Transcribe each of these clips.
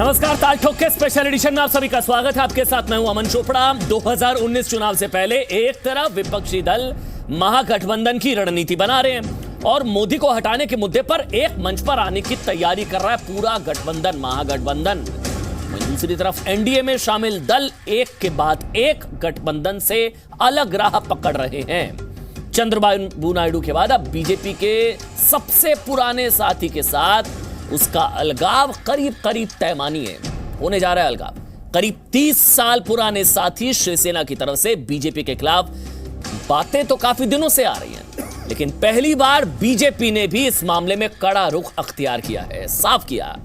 नमस्कार, ताल ठोक के स्पेशल एडिशन में आप सभी का स्वागत है। आपके साथ मैं हूं अमन चोपड़ा। 2019 चुनाव से पहले एक तरफ विपक्षी दल महागठबंधन की रणनीति बना रहे हैं और मोदी को हटाने के मुद्दे पर एक मंच पर आने की तैयारी कर रहा है पूरा गठबंधन, महागठबंधन। वहीं दूसरी तरफ एनडीए में शामिल दल एक के बाद एक गठबंधन से अलग राह पकड़ रहे हैं। चंद्रबाबू नायडू के बाद अब बीजेपी के सबसे पुराने साथी के साथ उसका अलगाव करीब करीब तय मानिए होने जा रहा है। अलगाव करीब 30 साल पुराने साथी शिवसेना की तरफ से बीजेपी के खिलाफ बातें तो काफी दिनों से आ रही हैं, लेकिन पहली बार बीजेपी ने भी इस मामले में कड़ा रुख अख्तियार किया है। साफ किया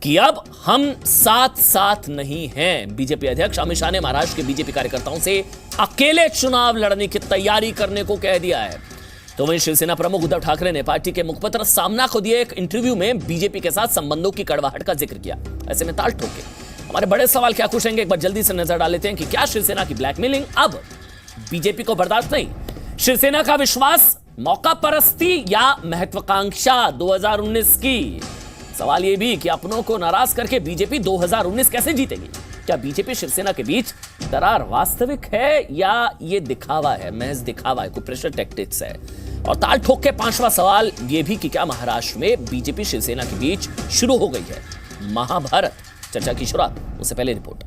कि अब हम साथ साथ नहीं हैं। बीजेपी अध्यक्ष अमित शाह ने महाराष्ट्र के बीजेपी कार्यकर्ताओं से अकेले चुनाव लड़ने की तैयारी करने को कह दिया है। तो वहीं शिवसेना प्रमुख उद्धव ठाकरे ने पार्टी के मुखपत्र सामना को दिए एक इंटरव्यू में बीजेपी के साथ संबंधों की कड़वाहट का जिक्र किया। ऐसे में ताल ठोके हमारे बड़े सवाल क्या पूछेंगे, एक बार जल्दी से नजर डाल लेते हैं कि क्या शिवसेना की ब्लैकमेलिंग अब बीजेपी को बर्दाश्त नहीं? शिवसेना का विश्वास मौका परस्ती या महत्वाकांक्षा 2019 की? सवाल यह भी कि अपनों को नाराज करके बीजेपी 2019 कैसे जीतेगी? क्या बीजेपी शिवसेना के बीच दरार वास्तविक है या ये दिखावा है, महज दिखावा है, कोई प्रेशर टैक्टिक्स है? और ताल ठोक के पांचवा सवाल यह भी कि क्या महाराष्ट्र में बीजेपी शिवसेना के बीच शुरू हो गई है महाभारत? चर्चा की शुरुआत, उससे पहले रिपोर्ट।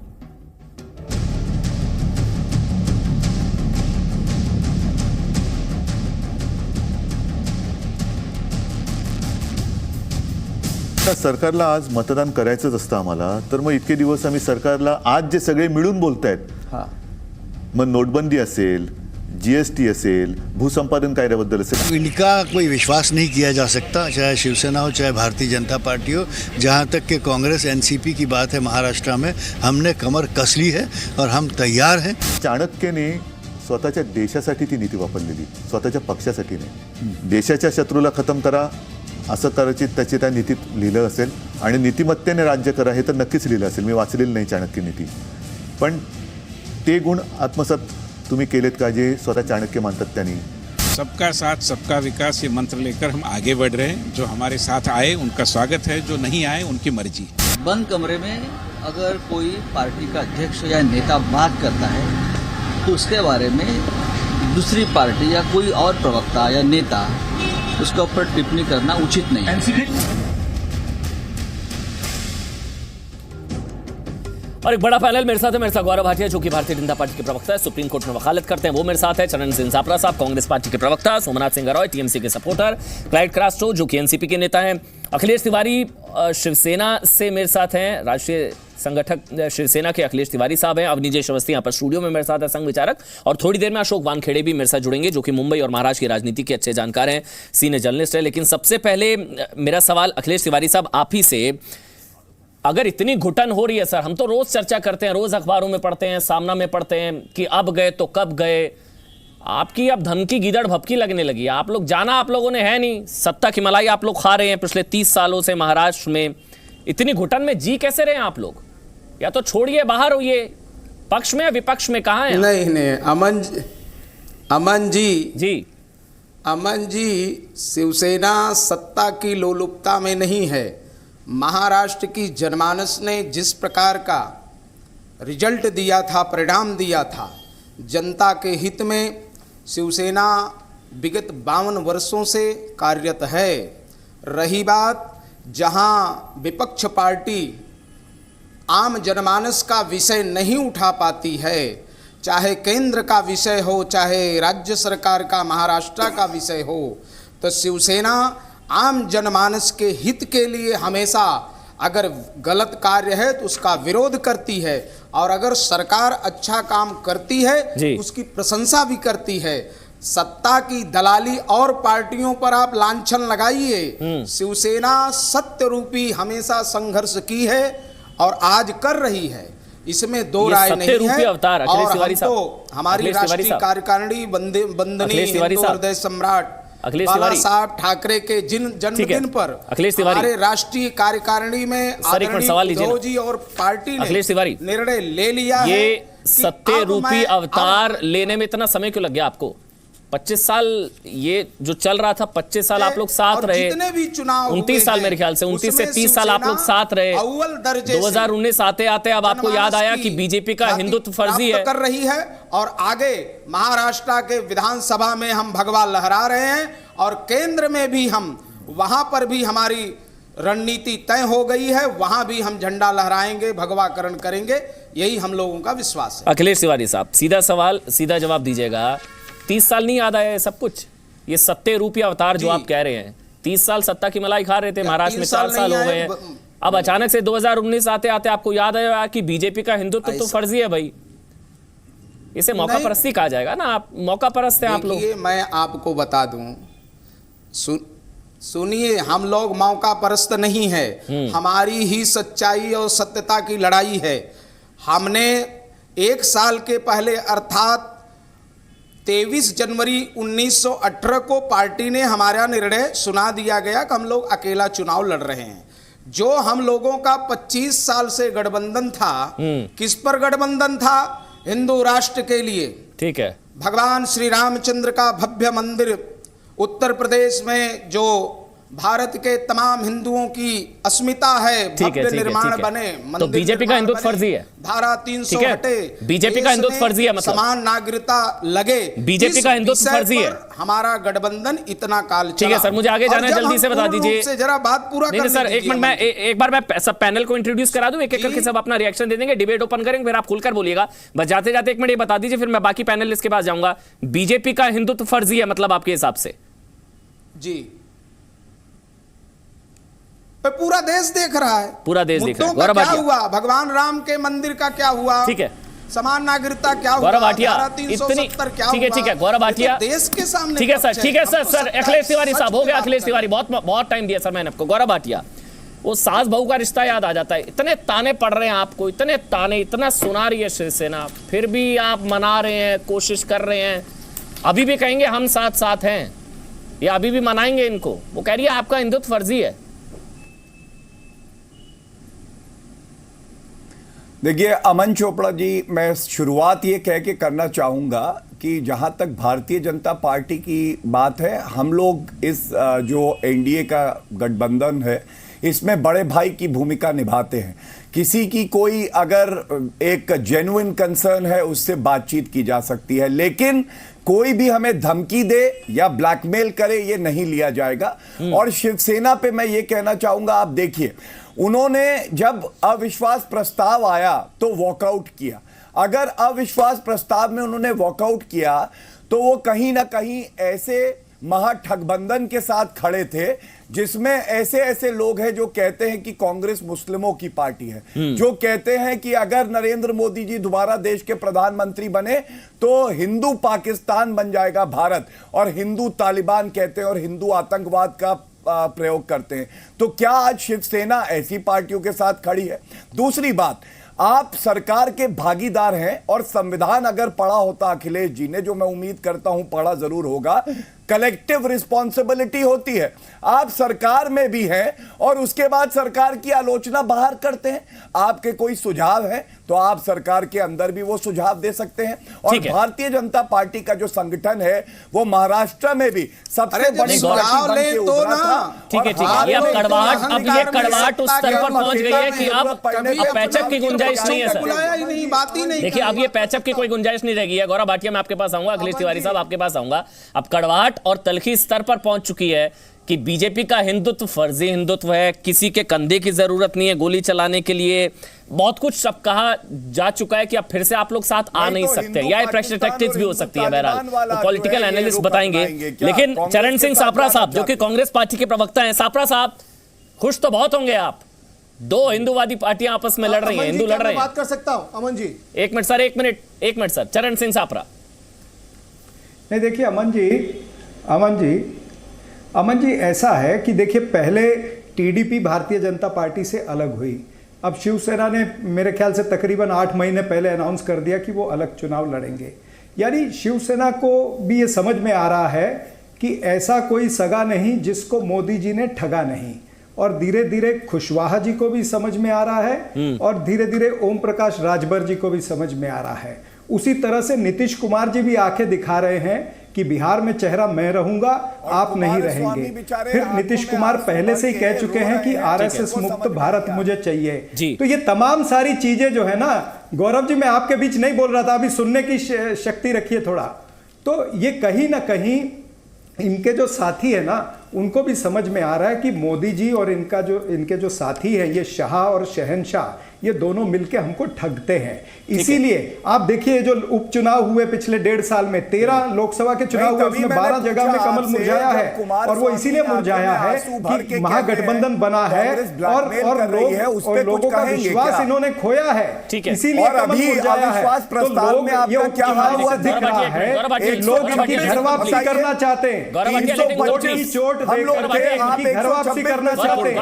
सरकारला आज मतदान करायचंच असतं आम्हाला, तर मग इतके दिवस आम्ही सरकारला आज जे सगळे मिळून बोलतायत, मग नोटबंदी असेल, जीएसटी असेल, भूसंपादन कायद्याबद्दल असेल, इनका कोई विश्वास नहीं किया जा सकता, चाहे शिवसेना हो चाहे भारतीय जनता पार्टी हो। जहाँ तक कि कांग्रेस एनसीपी की बात है, महाराष्ट्र में हमने कमर कस ली है और हम तैयार हैं। चाणक्यने स्वतःच्या देशासाठी ती नीती वापरलेली, स्वतःच्या पक्षासाठी नाही। देशाच्या शत्रूला खतम करा असं कदाचित त्याची त्या नीतीत लिहिलं असेल आणि नीतिमत्तेने राज्य करा हे तर नक्कीच लिहिलं असेल। मी वाचलेली नाही चाणक्य नीती, पण ते गुण आत्मसात तुम्ही केलेत का जे स्वतः चाणक्य मानतात त्यांनी? सबका साथ सबका विकास ये मंत्र लेकर हम आगे बढ़ रहे हैं। जो हमारे साथ आए उनका स्वागत है, जो नहीं आए उनकी मर्जी। बंद कमरे में अगर कोई पार्टी का अध्यक्ष या नेता बात करता है तो उसके बारे में दूसरी पार्टी या कोई और प्रवक्ता या नेता उसके ऊपर टिप्पणी करना उचित नहीं है। और एक बड़ा पैनल मेरे साथ है, मेरे साथ गौरव भाटिया जो कि भारतीय जनता पार्टी के प्रवक्ता है, सुप्रीम कोर्ट में वकालत करते हैं, वो मेरे साथ है। चरण सिंह सापरा साहब कांग्रेस पार्टी के प्रवक्ता, सोमनाथ सिंह रॉय टीएमसी के सपोर्टर, क्लाइड क्रास्टो जो कि एनसीपी के नेता हैं, अखिलेश तिवारी शिवसेना से मेरे साथ हैं, राष्ट्रीय संगठक शिवसेना के अखिलेश तिवारी साहब हैं, अवनी जैश अवस्थी यहाँ पर स्टूडियो में मेरे साथ है, संघ विचारक, और थोड़ी देर में अशोक वानखेड़े भी मेरे साथ जुड़ेंगे जो कि मुंबई और महाराष्ट्र की राजनीति के अच्छे जानकार हैं, सीनियर जर्नलिस्ट है। लेकिन सबसे पहले मेरा सवाल अखिलेश तिवारी साहब आप ही से, अगर इतनी घुटन हो रही है सर, हम तो रोज चर्चा करते हैं, रोज अखबारों में पढ़ते हैं, सामना में पढ़ते हैं कि अब गए तो कब गए, आपकी अब धमकी गीदड़ भपकी लगने लगी है। आप लोग जाना आप लोगों ने है नहीं, सत्ता की मलाई आप लोग खा रहे हैं पिछले 30 सालों से महाराष्ट्र में। इतनी घुटन में जी कैसे रहे हैं आप लोग? या तो छोड़िए, बाहर होइए, पक्ष में विपक्ष में कहाँ हैं? नहीं अमन जी शिवसेना सत्ता की लोलुपता में नहीं है। महाराष्ट्र की जनमानस ने जिस प्रकार का रिजल्ट दिया था, परिणाम दिया था, जनता के हित में शिवसेना विगत 52 वर्षों से कार्यरत है। रही बात जहां विपक्ष पार्टी आम जनमानस का विषय नहीं उठा पाती है, चाहे केंद्र का विषय हो चाहे राज्य सरकार का महाराष्ट्र का विषय हो, तो शिवसेना आम जनमानस के हित के लिए हमेशा अगर गलत कार्य है तो उसका विरोध करती है, और अगर सरकार अच्छा काम करती है उसकी प्रशंसा भी करती है। सत्ता की दलाली और पार्टियों पर आप लांछन लगाइए, शिवसेना सत्य रूपी हमेशा संघर्ष की है और आज कर रही है, इसमें दो राय नहीं है। अवतार और हम तो हमारी राष्ट्रीय कार्यकारिणी वंदनीय हिंदू हृदय सम्राट बाला साहब ठाकरे के जन्मदिन पर हमारे राष्ट्रीय कार्यकारिणी में आदरणीय उद्धव जी और पार्टी ने निर्णय ले लिया है। ये सत्य रूपी अवतार लेने में इतना समय क्यों लग गया आपको? 25 साल ये जो चल रहा था, 25 साल आप लोग साथ और रहे, जितने भी चुनाव 29 साल मेरे ख्याल से, 29 से 30 साल आप लोग साथ रहे। अव्वल दर्जे से 2019 आते आते अब आपको याद आया कि बीजेपी का हिंदुत्व फर्जी है, कर रही है, और आगे महाराष्ट्र के विधानसभा में हम भगवा लहरा रहे हैं, और केंद्र में भी हम, वहां पर भी हमारी रणनीति तय हो गई है, वहां भी हम झंडा लहराएंगे, भगवाकरण करेंगे, यही हम लोगों का विश्वास है। अखिलेश तिवारी साहब, सीधा सवाल सीधा जवाब दीजिएगा। 30 साल नहीं याद आया सब कुछ, ये सत्य रूपी अवतार जो आप कह रहे हैं, 30 साल सत्ता की मलाई खा रहे थे महाराष्ट्र में, 4 साल हो गए हैं, अब अचानक से 2019 आते आते आपको याद आया कि बीजेपी का हिंदुत्व तो फर्जी है भाई। इसे मौका परस्ती कहा जाएगा ना, आप मौका परस्त हैं आप लोग। मैं आपको बता दूं, सुनिए, हम लोग मौका परस्त नहीं है, हमारी ही सच्चाई और सत्यता की लड़ाई है। हमने 1 साल के पहले अर्थात 23 जनवरी 1918 को पार्टी ने हमारा निर्णय सुना दिया गया कि हम लोग अकेला चुनाव लड़ रहे हैं। जो हम लोगों का 25 साल से गठबंधन था, किस पर गठबंधन था? हिंदू राष्ट्र के लिए। ठीक है। भगवान श्री रामचंद्र का भव्य मंदिर उत्तर प्रदेश में, जो भारत के तमाम हिंदुओं की अस्मिता है, भव्य निर्माण बने, तो बीजेपी का हिंदुत्व फर्जी है। धारा 300 हटे, बीजेपी का हिंदुत्व फर्जी है, मतलब समान नागरिकता लगे, बीजेपी का हिंदुत्व फर्जी है। हमारा गठबंधन इतना काल चला। ठीक है सर, मुझे आगे जाना है, जल्दी से बता दीजिए। जरा बात पूरा नहीं सर, एक मिनट, मैं एक बार मैं सब पैनल को इंट्रोड्यूस करा दूं, एक एक करके सब अपना रिएक्शन दे देंगे, डिबेट ओपन करेंगे, फिर आप खुलकर बोलिएगा। बस जाते जाते 1 मिनट ये बता दीजिए, फिर मैं बाकी पैनलिस्ट के पास जाऊंगा। बीजेपी का हिंदुत्व फर्जी है मतलब आपके हिसाब से? जी, पूरा देश देख रहा है, पूरा देश देख रहा है। गौरव भाटिया, क्या हुआ? भगवान राम के मंदिर का क्या हुआ? ठीक है। समान नागरिकता क्या हुआ? गौरव भाटिया, इतनी ठीक है गौरव भाटिया, देश के सामने। ठीक है सर, अखिलेश तिवारी साहब, हो गया अखिलेश तिवारी, बहुत टाइम दिया सर मैंने आपको। गौरव भाटिया, वो सास बहू का रिश्ता याद आ जाता है, इतने ताने पड़ रहे हैं आपको, इतने ताने, इतना सुना रही है शिवसेना, फिर भी आप मना रहे हैं, कोशिश कर रहे हैं, अभी भी कहेंगे हम साथ साथ हैं, या अभी भी मनाएंगे इनको? वो कह रही है आपका हिंदुत्व फर्जी है। देखिए अमन चोपड़ा जी, मैं शुरुआत ये कह के करना चाहूँगा कि जहाँ तक भारतीय जनता पार्टी की बात है, हम लोग इस जो एनडीए का गठबंधन है, इसमें बड़े भाई की भूमिका निभाते हैं। किसी की कोई अगर एक जेन्युइन कंसर्न है, उससे बातचीत की जा सकती है, लेकिन कोई भी हमें धमकी दे या ब्लैकमेल करे, ये नहीं लिया जाएगा। और शिवसेना पे मैं ये कहना चाहूँगा, आप देखिए, उन्होंने जब अविश्वास प्रस्ताव आया तो वॉकआउट किया। अगर अविश्वास प्रस्ताव में उन्होंने वॉकआउट किया तो वो कहीं ना कहीं ऐसे महाठगबंधन के साथ खड़े थे जिसमें ऐसे ऐसे लोग हैं जो कहते हैं कि कांग्रेस मुस्लिमों की पार्टी है, जो कहते हैं कि अगर नरेंद्र मोदी जी दोबारा देश के प्रधानमंत्री बने तो हिंदू पाकिस्तान बन जाएगा भारत, और हिंदू तालिबान कहते हैं और हिंदू आतंकवाद का प्रयोग करते हैं। तो क्या आज शिवसेना ऐसी पार्टियों के साथ खड़ी है? दूसरी बात, आप सरकार के भागीदार हैं, और संविधान अगर पढ़ा होता अखिलेश जी ने, जो मैं उम्मीद करता हूं पढ़ा जरूर होगा, कलेक्टिव रिस्पॉन्सिबिलिटी होती है। आप सरकार में भी हैं और उसके बाद सरकार की आलोचना बाहर करते हैं। आपके कोई सुझाव है तो आप सरकार के अंदर भी वो सुझाव दे सकते हैं। और भारतीय जनता पार्टी का जो संगठन है वो महाराष्ट्र में भी सबसे बड़ी सुझाव ले तो ना। ठीक है, ये अब कड़वाहट उस स्तर पर पहुंच गई है कि अब पैचअप की गुंजाइश नहीं है सर। देखिए, अब ये पैचअप की कोई गुंजाइश नहीं रहेगी है। गौरव भाटिया, मैं आपके पास आऊंगा, अखिलेश तिवारी साहब आपके पास आऊंगा। अब कड़वाहट और तलखी स्तर पर पहुंच चुकी है कि बीजेपी का हिंदुत्व फर्जी हिंदुत्व है, किसी के कंधे की जरूरत नहीं है गोली चलाने के लिए, बहुत कुछ सब कहा जा चुका है कि अब फिर से आप लोग साथ आ नहीं सकते, या प्रेशर टैक्टिक्स भी हो सकती है। बहरहाल पॉलिटिकल एनालिस्ट बताएंगे। लेकिन चरण सिंह सापरा साहब, जो कि कांग्रेस पार्टी के प्रवक्ता हैं, सापरा साहब, खुश तो बहुत होंगे आप, दो हिंदूवादी पार्टियां आपस में लड़ रही हैं, हिंदू लड़ रहे हैं। बात कर सकता हूं अमन जी? एक मिनट सर, एक मिनट सर, चरण सिंह सापरा। नहीं, देखिए अमन जी ऐसा है कि देखिए, पहले टीडीपी भारतीय जनता पार्टी से अलग हुई, अब शिवसेना ने मेरे ख्याल से तकरीबन 8 महीने पहले अनाउंस कर दिया कि वो अलग चुनाव लड़ेंगे। यानी शिवसेना को भी ये समझ में आ रहा है कि ऐसा कोई सगा नहीं जिसको मोदी जी ने ठगा नहीं, और धीरे धीरे कुशवाहा जी को भी समझ में आ रहा है, और धीरे धीरे ओम प्रकाश राजभर जी को भी समझ में आ रहा है। उसी तरह से नीतीश कुमार जी भी आंखें दिखा रहे हैं कि बिहार में चेहरा मैं रहूंगा, आप नहीं रहेंगे। फिर नीतीश कुमार पहले से ही कह चुके हैं कि आरएसएस मुक्त भारत मुझे चाहिए। तो ये तमाम सारी चीजें जो है ना, गौरव जी मैं आपके बीच नहीं बोल रहा था, अभी सुनने की शक्ति रखिए थोड़ा। तो ये कहीं ना कहीं इनके जो साथी है ना, उनको भी समझ में आ रहा है कि मोदी जी और इनके जो साथी हैं, ये शाह और शहनशाह, ये दोनों मिलके हमको ठगते हैं। इसीलिए आप देखिए जो उपचुनाव हुए पिछले 1.5 साल में, 13 लोकसभा के चुनाव हुए, उसमें 12 जगह में कमल मुरझाया है। और वो इसीलिए मुरझाया है कि महागठबंधन बना है और लोगों का विश्वास इन्होंने खोया है, इसीलिए कमल मुरझाया है। तो लोग ये उपचुनाव दिख रहा है, लोग इनकी घर वापसी करना चाहते हैं, चोट देकर घर वापसी करना चाहते हैं।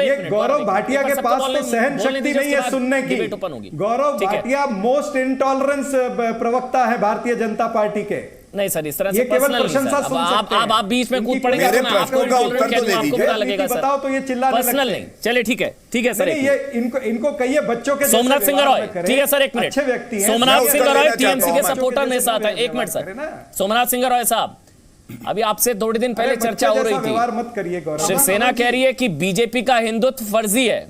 ये गौरव भाटिया के पास तो सहन शक्ति नहीं है सुनने की। गौरव भाटिया मोस्ट इंटॉलरेंस प्रवक्ता है भारतीय जनता पार्टी के। नहीं सर, इस तरह से ये केवल प्रशंसा सुन सकते हैं। आप बीच में कूद पड़ेंगे तो मैं आपको आपको बुरा लगेगा सर। बताओ तो ये चिल्लाने पर्सनल नहीं, चलिए ठीक है सर। ये इनको कहिए बच्चों के सोमनाथ सिंह रॉय, ठीक है सर, एक मिनट। अच्छे व्यक्ति हैं। सोमनाथ सिंह रॉय टीएमसी के सपोर्टर मेरे साथ है, एक मिनट सर। सोमनाथ सिंह रॉय साहब, अभी आपसे थोड़े दिन पहले चर्चा हो रही थी, मत करिए गौरव। शिवसेना कह रही है कि बीजेपी का हिंदुत्व फर्जी है।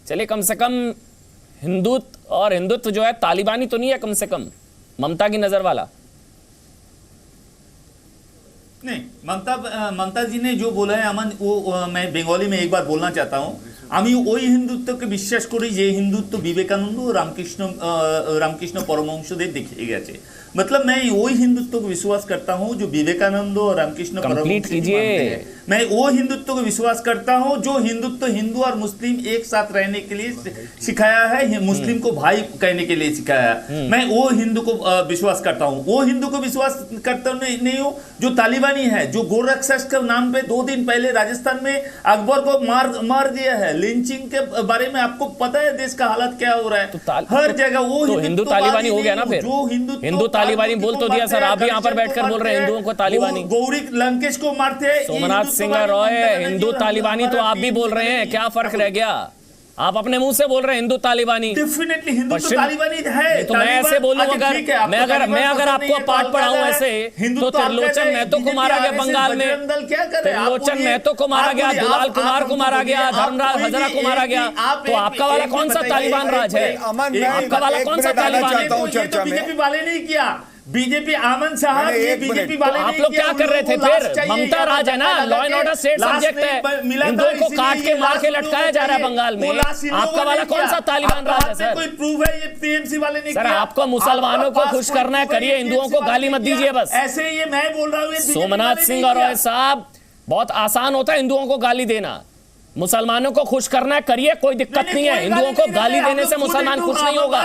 चलिए कम से कम हिंदुत्व जो है तालिबानी तो नहीं है, कम से कम ममता की नजर वाला। नहीं, ममता जी ने जो बोला है अमन, वो मैं बंगाली में एक बार बोलना चाहता हूँ। আমি ওই হিন্দুত্বকে বিশ্বাস করি যে হিন্দুত্ব বিবেকানন্দ ও রামকৃষ্ণ পরমহংসদের দেখিয়ে গেছে। मतलब मैं वही हिंदुत्व को विश्वास करता हूँ जो विवेकानंद और रामकृष्ण परमहंस मानते हैं। मैं वो हिंदुत्व को विश्वास करता हूँ जो हिंदुत्व हिंदू और मुस्लिम एक साथ रहने के लिए सिखाया है, मुस्लिम को भाई कहने के लिए सिखाया है। मैं वो हिंदू को विश्वास करता हूँ। वो हिंदू को विश्वास करता नहीं हूँ जो तालिबानी है, जो गोरक्षस के नाम पे 2 दिन पहले राजस्थान में अकबर को मार दिया है। लिंचिंग के बारे में आपको पता है देश का हालत क्या हो रहा है हर जगह। वो हिंदू तालिबानी हो गया ना फिर। जो हिंदू तालिबानी बोल तो दिया सर, आप भी यहाँ पर बैठकर बोल रहे हैं हिंदुओं को तालिबानी। गौरी लंकेश को मारते हैं। सोमनाथ सिंह रॉय, हिंदू तालिबानी तो आप भी बोल रहे हैं, क्या फर्क रह गया? आप अपने मुंह से बोल रहे हैं हिंदू तालिबानी। डेफिनेटली हिंदू तालिबानी है। तो मैं ऐसे बोलूं, मैं अगर आपको पाठ पढ़ाऊं ऐसे, तो त्रिलोचन महतो को मारा गया बंगाल में, त्रिलोचन महतो को मारा गया, दुलाल कुमार को मारा गया, धर्मराज हजरा को मारा गया। तो आपका वाला कौन सा तालिबान राज है? आपका वाला कौन सा तालिबान है? बीजेपी वाले नहीं किया। बीजेपी आमन साहब, ये बीजेपी वाले आप लोग क्या कर रहे थे फिर? ममता राज है ना, law and order state subject है। हिंदुओं को काट के मार के लटकाया जा रहा है बंगाल में। आपका वाला कौन सा तालिबान राज है सर? कोई प्रूफ है? ये टीएमसी वाले नहीं सर, आपको मुसलमानों को खुश करना है, करिए, हिंदुओं को गाली मत दीजिए बस। ऐसे ये मैं बोल रहा हूँ। सोमनाथ सिंह रॉय साहब, बहुत आसान होता है हिंदुओं को गाली देना। मुसलमानों को खुश करना है, करिए, कोई दिक्कत नहीं है। हिंदुओं को गाली देने से मुसलमान खुश नहीं होगा।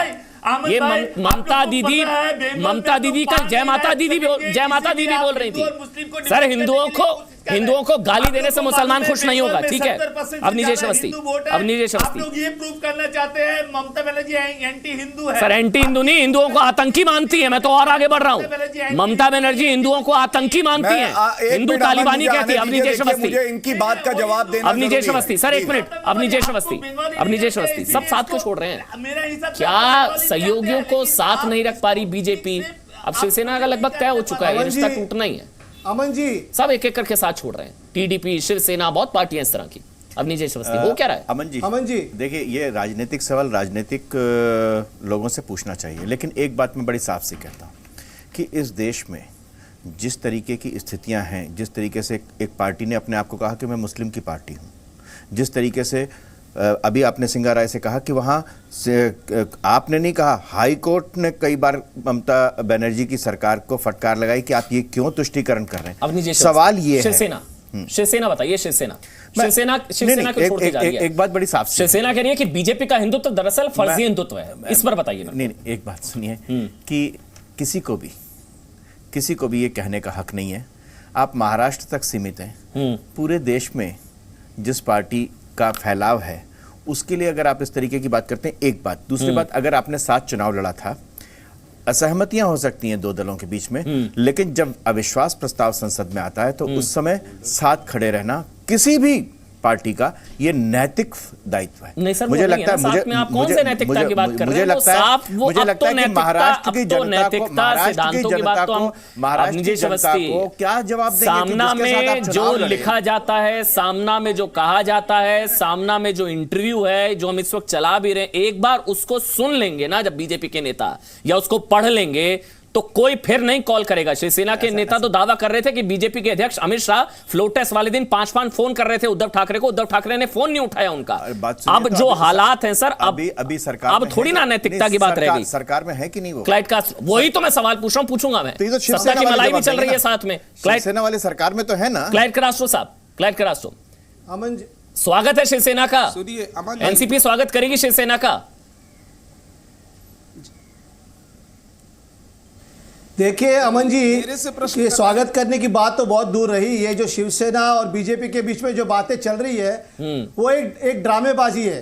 ये ममता दीदी का जय माता दीदी बोल रही थी सर। हिंदुओं को गाली देने से मुसलमान खुश नहीं होगा, ठीक है? अब नीजेश अवस्थी आप लोग ये प्रूव करना चाहते हैं ममता बनर्जी एंटी हिंदू है। सर, एंटी हिंदू नहीं, हिंदुओं को आतंकी मानती है। मैं तो और आगे बढ़ रहा हूँ। ममता बनर्जी हिंदुओं को आतंकी मानती है, हिंदू तालिबानी कहती है। अब नीजेश अवस्थी, इनकी बात का जवाब देना। अब नीजेश अवस्थी सर, एक मिनट। अब नीजेश अवस्थी सब साथ को छोड़ रहे हैं। क्या सहयोगियों को साथ नहीं रख पा रही बीजेपी? अब शिवसेना का लगभग तय हो चुका है, रिश्ता टूटना ही है। अमन जी, सब एक एक करके साथ छोड़ रहे हैं। टीडीपी, शिवसेना, बहुत पार्टियां इस तरह की। अब नीजेश अवस्थी हो क्या रहा है? अमन जी देखिए, ये राजनीतिक सवाल राजनीतिक लोगों से पूछना चाहिए, लेकिन एक बात मैं बड़ी साफ सी कहता हूँ कि इस देश में जिस तरीके की स्थितियां हैं, जिस तरीके से एक पार्टी ने अपने आप को कहा कि मैं मुस्लिम की पार्टी हूँ, जिस तरीके से अभी आपने सिंगाराय से कहा कि वहाँ आपने नहीं कहा, हाई कोर्ट ने कई बार ममता बनर्जी की सरकार को फटकार लगाई कि आप ये क्यों तुष्टीकरण कर रहे हैं। अब सवाल ये है, शिवसेना बताइए, शिवसेना को छोड़ के जा रही है। एक बात बड़ी साफ, शिवसेना कह रही है कि बीजेपी का हिंदुत्व दरअसल फर्जी हिंदुत्व है। इस पर बताइए। नहीं, एक बात सुनिए कि किसी को भी ये कहने का हक नहीं है। आप महाराष्ट्र तक सीमित हैं, पूरे देश में जिस पार्टी का फैलाव है उसके लिए अगर आप इस तरीके की बात करते हैं, एक बात। दूसरी बात, अगर आपने 7 चुनाव लड़ा था, असहमतियां हो सकती हैं 2 दलों के बीच में, लेकिन जब अविश्वास प्रस्ताव संसद में आता है तो उस समय साथ खड़े रहना किसी भी पार्टी का ये नैतिक दायित्व है। नहीं सर, मुझे लगता है साथ में आप कौन से नैतिकता की बात कर रहे हैं? मुझे लगता है कि महाराष्ट्र की जनता को, महाराष्ट्र की जनता को क्या जवाब देंगे? सामना में जो लिखा जाता है, सामना में जो कहा जाता है, सामना में जो इंटरव्यू है जो हम इस वक्त चला भी रहे हैं, एक बार उसको सुन लेंगे ना जब बीजेपी के नेता, या उसको पढ़ लेंगे, तो कोई फिर नहीं कॉल करेगा। शिवसेना के नेता तो दावा कर रहे थे कि बीजेपी के अध्यक्ष अमित शाह फ्लोर टेस्ट वाले दिन 5 फोन कर रहे थे उद्धव ठाकरे को, उद्धव ठाकरे ने फोन नहीं उठाया उनका। अब जो हालात हैं सर, अभी सरकार अब थोड़ी ना नैतिकता की बात रह गई। सरकार में है कि नहीं वो क्लाइट का वही तो मैं सवाल पूछ रहा हूं, पूछूंगा मैं। सत्ता की मलाई भी चल रही है साथ में, शिवसेना वाले सरकार में तो है ना। क्लाइट करास्ट्रो साहब, क्लाइट करास्ट्रो, अमन स्वागत है शिवसेना का। सुनिए, अमन एनसीपी स्वागत करेगी शिवसेना का। देखिए अमन जी, मेरे से प्रश्न ये स्वागत करने की बात तो बहुत दूर रही। ये जो शिवसेना और बीजेपी के बीच में जो बातें चल रही है वो एक ड्रामेबाजी है।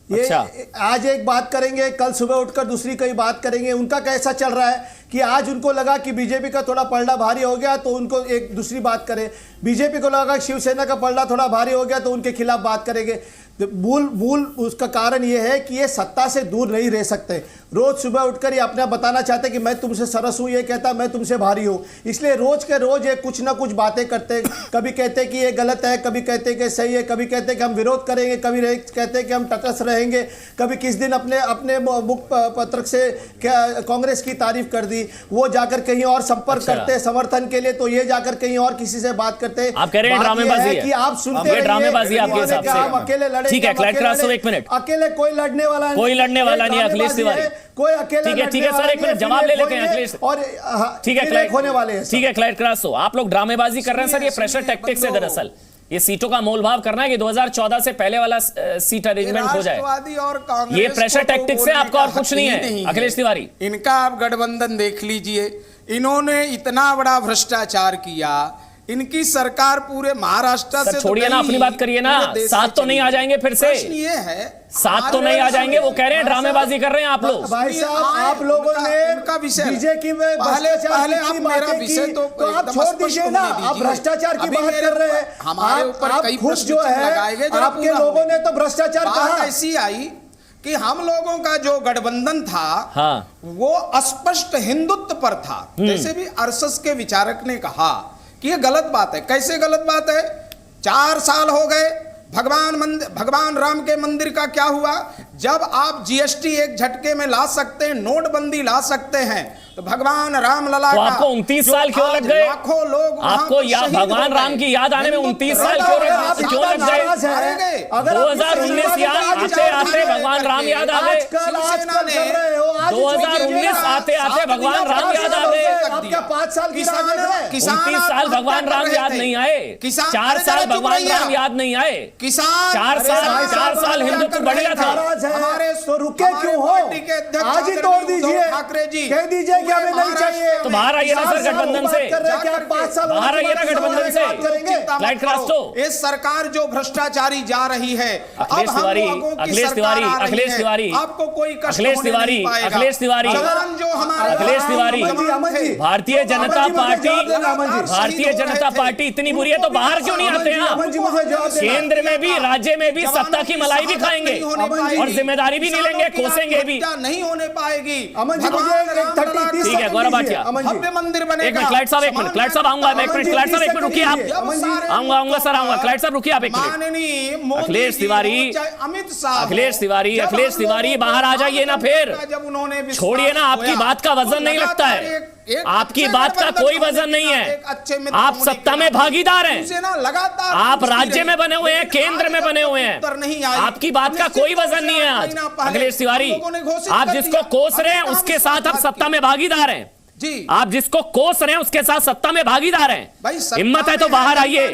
ये अच्छा। आज एक बात करेंगे, कल सुबह उठकर दूसरी कई बात करेंगे। उनका कैसा चल रहा है कि आज उनको लगा कि बीजेपी का थोड़ा पलड़ा भारी हो गया तो उनको एक दूसरी बात करें, बीजेपी को लगा शिवसेना का पलड़ा थोड़ा भारी हो गया तो उनके खिलाफ बात करेंगे। मूल उसका कारण ये है कि ये सत्ता से दूर नहीं रह सकते। रोज सुबह उठकर ये अपना बताना चाहते कि मैं तुमसे सरस हूं, ये कहता मैं तुमसे भारी हूं, इसलिए रोज के रोज ये कुछ ना कुछ बातें करते। कभी कहते कि ये गलत है, कभी कहते कि सही है, कभी कहते कि हम विरोध करेंगे, कभी कहते कि हम तटस्थ रहेंगे, कभी किस दिन अपने मुख पत्रक से कांग्रेस की तारीफ कर दी, वो जाकर कहीं और संपर्क करते समर्थन के लिए, तो ये जाकर कहीं और किसी से बात करते। आप कह रहे हैं ड्रामेबाजी है कि आप सुनते रहिए, ड्रामेबाजी आपके हिसाब से। हम अकेले लड़ेंगे, ठीक है, क्लाइट करास्ट्रो, एक मिनट। अकेले कोई लड़ने वाला नहीं, कोई लड़ने वाला नहीं। अखिलेश तिवारी, कोई अकेला ठीक है सर, एक मिनट जवाब ले लेते हैं अखिलेश। और ठीक है क्लाइट होने वाले हैं। ठीक है क्लाइट करास्ट्रो, आप लोग ड्रामेबाजी कर रहे हैं सर, ये प्रेशर टैक्टिक्स है। दरअसल ये सीटों का मोलभाव करना है कि 2014 से पहले वाला सीट अरेंजमेंट हो जाए, और कांग्रेस ये प्रेशर टैक्टिक्स है, आपका और कुछ नहीं है। अखिलेश तिवारी, इनका आप गठबंधन देख लीजिए, इन्होंने इतना बड़ा भ्रष्टाचार किया, इनकी सरकार पूरे महाराष्ट्र से छोड़िए ना, अपनी बात करिए ना। साथ तो नहीं आ जाएंगे फिर से? ये है, साथ तो नहीं आ जाएंगे, वो कह रहे हैं ड्रामेबाजी कर रहे हैं आप लोग। भाई साहब, आप लोगों ने बीजेपी में पहले आप मेरा विषय तो आप छोड़ दीजिए ना, आप भ्रष्टाचार की बात कर रहे हैं। हमारे ऊपर कई खुद जो है आपके लोगों ने तो भ्रष्टाचार कहा। ऐसी आई कि हम लोगों का जो गठबंधन था, हाँ, वो अस्पष्ट हिंदुत्व पर था। जैसे भी आरएसएस के विचारक ने कहा कि ये गलत बात है। कैसे गलत बात है? 4 साल हो गए, भगवान राम के मंदिर का क्या हुआ? जब आप जीएसटी एक झटके में ला सकते हैं, नोटबंदी ला सकते हैं, तो भगवान राम लला तो आपको 29 साल क्यों लग गए? लाखों लोग आपको भगवान राम की याद आने में 29 साल क्यों लग गए? 2019 याद आते आते भगवान राम याद आ गए। 2019 आते आते भगवान राम याद आ गए। 5 साल 29 साल भगवान राम याद नहीं आए, 4 साल भगवान राम याद नहीं आए, किसान 4 साल हिंदुत्व बढ़ गया था। हमारे तो रुके क्यों हो? आज ही तोड़ दीजिए, ठाकरे जी कह दीजिए कि हमें नहीं चाहिए। तो बाहर आइए ना सर गठबंधन से, बाहर आइए ना गठबंधन से। क्लाइट करास्ट्रो, ये सरकार जो भ्रष्टाचारी जा रही है, अखिलेश तिवारी, अखिलेश तिवारी, अखिलेश तिवारी, आपको कोई अखिलेश तिवारी, अखिलेश तिवारी, जो हमारे अखिलेश तिवारी, भारतीय जनता पार्टी इतनी बुरी है तो बाहर क्यों नहीं आते हैं? केंद्र में भी, राज्य में भी सत्ता की मलाई भी खाएंगे और जिम्मेदारी भी नहीं लेंगे, कोसेंगे भी। नहीं होने पाएगी। ठीक है गौरव भाटिया, भव्य मंदिर बनेगा। एक मिनट क्लाइट साहब, एक मिनट क्लाइट साहब, आऊंगा मैं, एक मिनट क्लाइट साहब, एक मिनट रुकिए आप, आऊंगा सर, आऊंगा। क्लाइट साहब रुकिए आप एक मिनट। अखिलेश तिवारी, अमित शाह, अखिलेश तिवारी बाहर आ जाइए ना फिर, छोड़िए ना, आपकी बात का वजन नहीं लगता है, आपकी बात का कोई वजन नहीं है। आप सत्ता में भागीदार हैं, आप राज्य में बने हुए हैं, केंद्र में बने हुए हैं, आपकी बात का कोई वजन नहीं है आज। अखिलेश तिवारी, आप जिसको कोस रहे हैं उसके साथ आप सत्ता में भागीदार हैं जी, आप जिसको कोस रहे हैं उसके साथ सत्ता में भागीदार हैं। हिम्मत है तो बाहर आइए,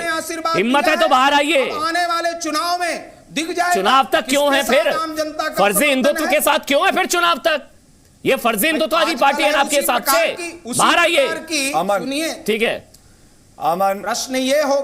हिम्मत है तो बाहर आइए। आने वाले चुनाव में दिख जाएगा। चुनाव तक क्यों है फिर? फर्जी हिंदुत्व के साथ क्यों है फिर चुनाव तक? ये फर्जी हिंदुत्ववादी पार्टी है ना आपके हिसाब से? बाहर आइए। सुनिए, ठीक है अमन, प्रश्न ये हो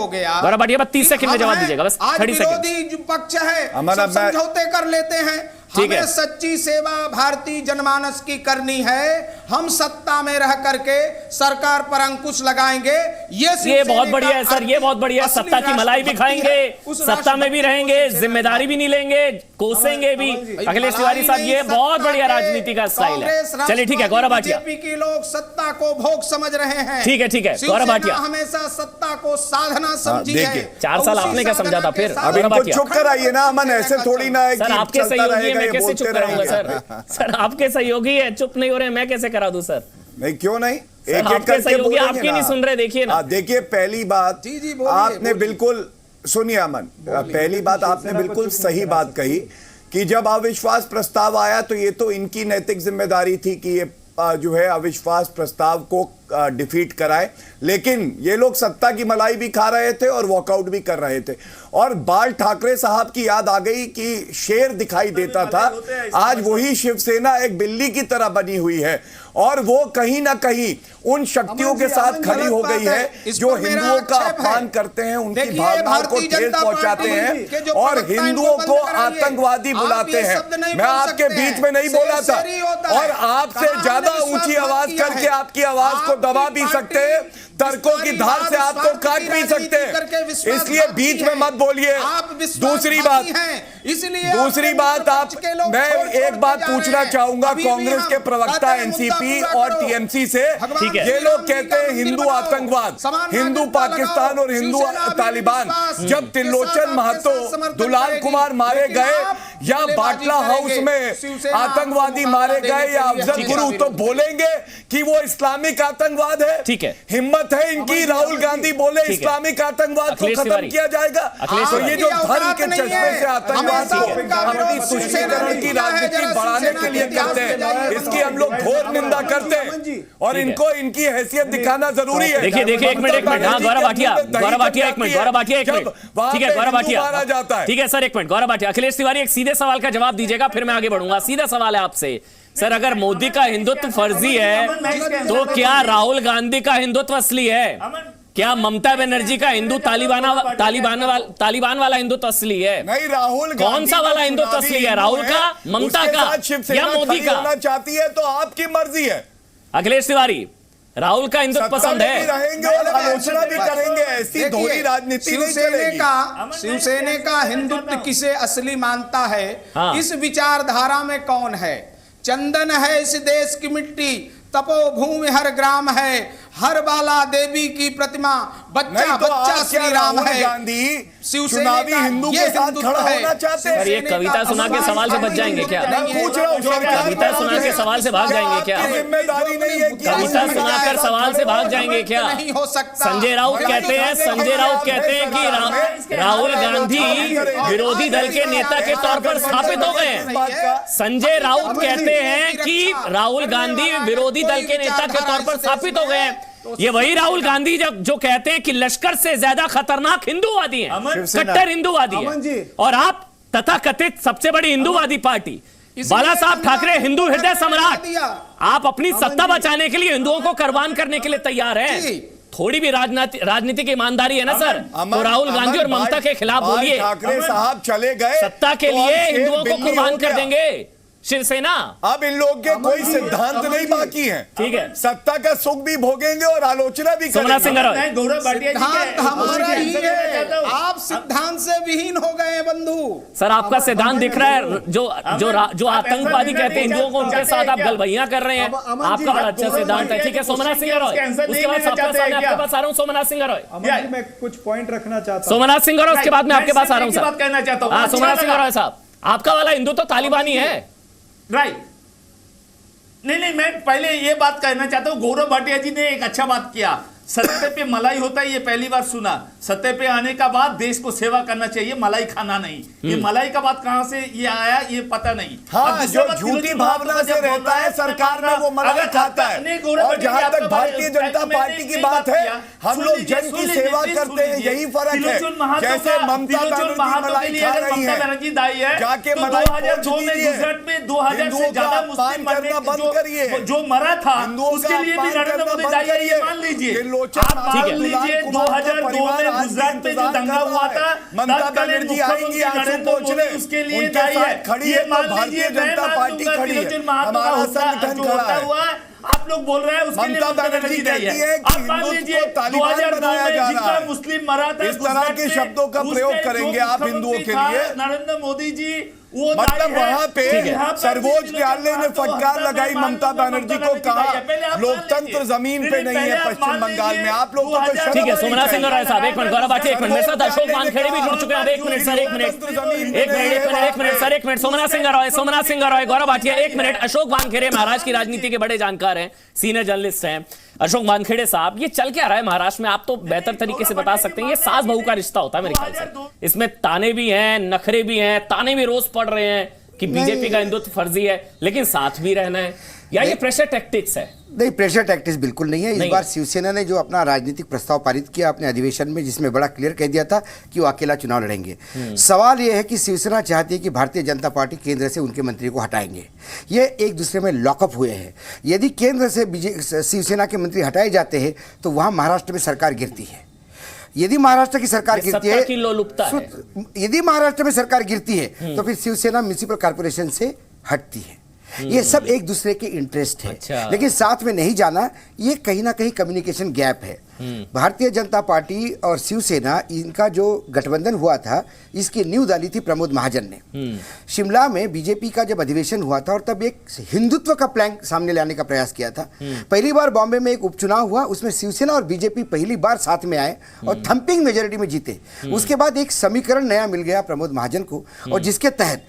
गया गौरव भाटिया 30 सेकंड में जवाब दीजिएगा, बस 30 सेकंड। विरोधी जो पक्ष है सब समझौते कर लेते हैं, ठीक है। हमें सच्ची सेवा भारतीय जनमानस की करनी है। हम सत्ता में रह करके सरकार पर अंकुश लगाएंगे। ये बहुत बढ़िया है सर, ये बहुत बढ़िया है। सत्ता की मलाई भी खाएंगे, सत्ता में भी रहेंगे, जिम्मेदारी भी नहीं लेंगे, कोसेंगे भी। अखिलेश तिवारी साहब, ये बहुत बढ़िया राजनीति का स्टाइल है। चलिए ठीक है, गौरव भाटिया। बीजेपी के लोग सत्ता को भोग समझ रहे हैं। ठीक है, ठीक है, गौरव भाटिया। हमेशा सत्ता को साधना समझी है। 4 साल आपने क्या समझा था फिर? अब इनको चुप कराइए ना अमन, ऐसे थोड़ी ना है सर, कि आपके चलता सहयोगी रहेगा, मैं ये कैसे बोलते चुप कराऊंगा रहेंगे। सर? आपके सहयोगी है, चुप नहीं हो रहे, मैं कैसे करा दूं सर? नहीं, क्यों नहीं, सर, एक एक आपके करके सहयोगी बोलेंगे आपकी ना। नहीं सुन रहे, देखिए ना। देखिए, पहली बात जी, बोलिए, आपने बोलिए। बिल्कुल सुनिए अमन, पहली बात आपने बिल्कुल सही बात कही कि जब अविश्वास प्रस्ताव आया तो ये तो इनकी नैतिक जिम्मेदारी थी कि ये जो है अविश्वास प्रस्ताव को डिफीट कराए, लेकिन ये लोग सत्ता की मलाई भी खा रहे थे और वॉकआउट भी कर रहे थे। और बाल ठाकरे साहब की याद आ गई कि शेर दिखाई देता था, आज वही शिवसेना एक बिल्ली की तरह बनी हुई है और वो कहीं ना कहीं उन शक्तियों के साथ खड़ी हो गई है जो हिंदुओं का अपमान करते हैं, उनकी भावनाओं को ठेस पहुंचाते हैं और हिंदुओं को आतंकवादी बुलाते हैं। मैं आपके बीच में नहीं बोला था और आपसे ज्यादा ऊंची आवाज करके आपकी आवाज को दबा भी सकते हैं, तर्कों की धार से आपको काट भी सकते हैं, इसलिए बीच में मत बोलिए। दूसरी बात आप, मैं एक बात पूछना चाहूंगा कांग्रेस के प्रवक्ता एनसीपी और टीएमसी से। ये लोग कहते हैं हिंदू आतंकवाद, हिंदू पाकिस्तान और हिंदू तालिबान। जब त्रिलोचन महतो, दुलाल कुमार मारे गए या बाटला हाउस में आतंकवादी मारे गए या अफजल गुरु, तो बोलेंगे कि वो इस्लामिक आतंकवाद है? ठीक है, हिम्मत है इनकी, राहुल गांधी बोले इस्लामिक आतंकवाद को खत्म किया जाएगा। तो ये जो धर्म के चश्मे से आतंकवाद अपनी तुष्टीकरण की राजनीति बढ़ाने के लिए करते हैं, इसकी हम लोग घोर निंदा करते हैं और इनको इनकी हैसियत दिखाना जरूरी है। देखिए, एक मिनट, हाँ, गौरव भाटिया, एक मिनट, गौरव भाटिया एक मिनट, ठीक है, गौरव भाटिया, ठीक है सर, एक मिनट, गौरव भाटिया। अखिलेश तिवारी, एक सीधे सवाल का जवाब दीजिएगा, फिर मैं आगे बढ़ूंगा। सीधा सवाल है आपसे सर, अगर मोदी का हिंदुत्व फर्जी है तो क्या राहुल गांधी का हिंदुत्व असली है? क्या ममता बनर्जी का हिंदू तालिबान वाला हिंदुत्व असली है? नहीं, राहुल कौन सा वाला हिंदुत्व असली है? राहुल का, ममता का या मोदी का? होना चाहती है तो आपकी मर्जी है। अखिलेश तिवारी, राहुल का हिंदुत्व पसंद है, रहेंगे और आलोचना भी करेंगे, ऐसी दोहरी राजनीति नहीं चलेगी। शिवसेना का हिंदुत्व किसे असली मानता है? हाँ। इस विचारधारा में कौन है? चंदन है इस देश की मिट्टी, तपोभूमि हर ग्राम है, हर बाला देवी की प्रतिमा, बच्चा बच्चा श्री राम है। गांधी चुनावी हिंदू के साथ खड़ा होना चाहते हैं। ये कविता सुना के सवाल से बच जाएंगे क्या? पूछ रहा हूं, कविता सुना के सवाल से भाग जाएंगे क्या? जिम्मेदारी नहीं है, कविता सुनाकर सवाल से भाग जाएंगे क्या? नहीं हो सकता। संजय राउत कहते हैं कि राहुल गांधी विरोधी दल के नेता के तौर पर स्थापित हो गए हैं। संजय राउत कहते हैं कि राहुल गांधी विरोधी दल के नेता के तौर पर स्थापित हो गए हैं। ये वही राहुल गांधी जो कहते हैं कि लश्कर से ज्यादा खतरनाक हिंदूवादी हैं, कट्टर हिंदूवादी हैं, और आप तथाकथित सबसे बड़ी हिंदूवादी पार्टी बाला साहब ठाकरे, हिंदू हृदय सम्राट, आप अपनी सत्ता बचाने के लिए हिंदुओं को कुर्बान करने के लिए तैयार हैं। थोड़ी भी राजनीति की ईमानदारी है ना सर? तो राहुल गांधी और ममता के खिलाफ बोलिए। ठाकरे साहब चले गए, सत्ता के लिए हिंदुओं को कुर्बान कर देंगे शिवसेना। अब इन लोग के कोई सिद्धांत नहीं बाकी है, ठीक है? सत्ता का सुख भी भोगेंगे और आलोचना भी सोमनाथ सिंह रॉय, गौरव भाटिया जी सिद्धांत हमारा ही है, आप सिद्धांत से विहीन हो गए बंधु। सर, आपका सिद्धांत दिख रहा है, जो आतंकवादी कहते हैं हिंदुओं को, उनके साथ आप गलभैया कर रहे हैं। आपका बड़ा अच्छा सिद्धांत है, ठीक है। सोमनाथ सिंह रॉय, उसके बाद आपके पास आ रहा हूँ। सोमनाथ सिंह रॉय, मैं कुछ पॉइंट रखना चाहता हूँ। सोमनाथ सिंह रॉय, उसके बाद मैं आपके पास आ रहा हूँ सर, कहना चाहता हूँ। सोमनाथ सिंह रॉय साहब, आपका वाला हिंदू तो तालिबानी है, राइट? नहीं, मैं पहले ये बात कहना चाहता हूं, गौरव भाटिया जी ने एक अच्छा बात किया, सत्ते पे मलाई होता है, ये पहली बार सुना। सत्ते पे आने का बाद देश को सेवा करना चाहिए, मलाई खाना नहीं। ये मलाई का बात कहां से ये आया ये पता नहीं। हाँ, जो झूठी भावना से रहता है सरकार में वो मलाई खाता है। और जहां तक भारतीय जनता पार्टी की बात है, हम लोग जन की सेवा करते हैं, यही फर्क है। जैसे ममता बनर्जी खा रही है, जाके मलाई 2002 में गुजरात में 2000 से ज्यादा मुस्लिम करना बंद करिए। जो मरा था उसके लिए भी नरेंद्र मोदी दाई है, ये मान लीजिए। त्रिलोचन आप मान लीजिए 2002 में गुजरात में जो दंगा हुआ था, ममता बनर्जी आएंगी, आंसू पोंछ ले, उसके लिए उनके साथ खड़ी है, तो भारतीय जनता पार्टी खड़ी है, हमारा संगठन खड़ा है। आप लोग बोल रहे हैं उसके लिए ममता बनर्जी कहती है कि हिंदुत्व को तालिबान बनाया जा रहा है। मुस्लिम मरा था, इस तरह के शब्दों का प्रयोग करेंगे आप हिंदुओं के लिए। नरेंद्र मोदी जी वो मतलब वहां पे सर्वोच्च न्यायालय ने फटकार लगाई ममता बनर्जी को, कहा लोकतंत्र जमीन पे नहीं है पश्चिम बंगाल में। आप लोग तो ठीक है, सोमनाथ सिंह राय साहब, एक मिनट, गौरव भाटिया एक मिनट, मेरे साथ अशोक वानखेड़े भी जुड़ चुके हैं। एक मिनट सर, एक मिनट सर, एक मिनट, सोमनाथ सिंह राय, गौरव भाटिया एक मिनट। अशोक वानखेड़े महाराष्ट्र की राजनीति के बड़े जानकार हैं, सीनियर जर्नलिस्ट हैं। अशोक वानखेड़े साहब, ये चल क्या रहा है महाराष्ट्र में, आप तो बेहतर तरीके से बता सकते हैं। ये सास बहू का रिश्ता होता है मेरे ख्याल से, इसमें ताने भी हैं, नखरे भी हैं, ताने भी रोज पड़ रहे हैं कि बीजेपी का हिंदुत्व फर्जी है, लेकिन साथ भी रहना है, या ये प्रेशर टैक्टिक्स है? नहीं, प्रेशर टैक्टिक्स बिल्कुल नहीं है। इस बार शिवसेना ने जो अपना राजनीतिक प्रस्ताव पारित किया अपने अधिवेशन में, जिसमें बड़ा क्लियर कह दिया था कि वो अकेला चुनाव लड़ेंगे। सवाल ये है कि शिवसेना चाहती है कि भारतीय जनता पार्टी केंद्र से उनके मंत्री को हटाएंगे। ये एक दूसरे में लॉकअप हुए हैं। यदि केंद्र से शिवसेना के मंत्री हटाए जाते हैं तो वहाँ महाराष्ट्र में सरकार गिरती है। यदि महाराष्ट्र की सरकार गिरती है, यदि महाराष्ट्र में सरकार गिरती है तो फिर शिवसेना म्युनिसिपल कॉर्पोरेशन से हटती है। ये सब एक दूसरे के इंटरेस्ट है। अच्छा। लेकिन साथ में नहीं जाना, ये कहीं ना कहीं कम्युनिकेशन गैप है। भारतीय जनता पार्टी और शिवसेना, इनका जो गठबंधन हुआ था, इसकी नींव डाली थी प्रमोद महाजन ने। शिमला में बीजेपी का जब अधिवेशन हुआ था और तब एक हिंदुत्व का प्लान सामने लाने का प्रयास किया था। पहली बार बॉम्बे में एक उपचुनाव हुआ, उसमें शिवसेना और बीजेपी पहली बार साथ में आए और थंपिंग मेजोरिटी में जीते। उसके बाद एक समीकरण नया मिल गया प्रमोद महाजन को, और जिसके तहत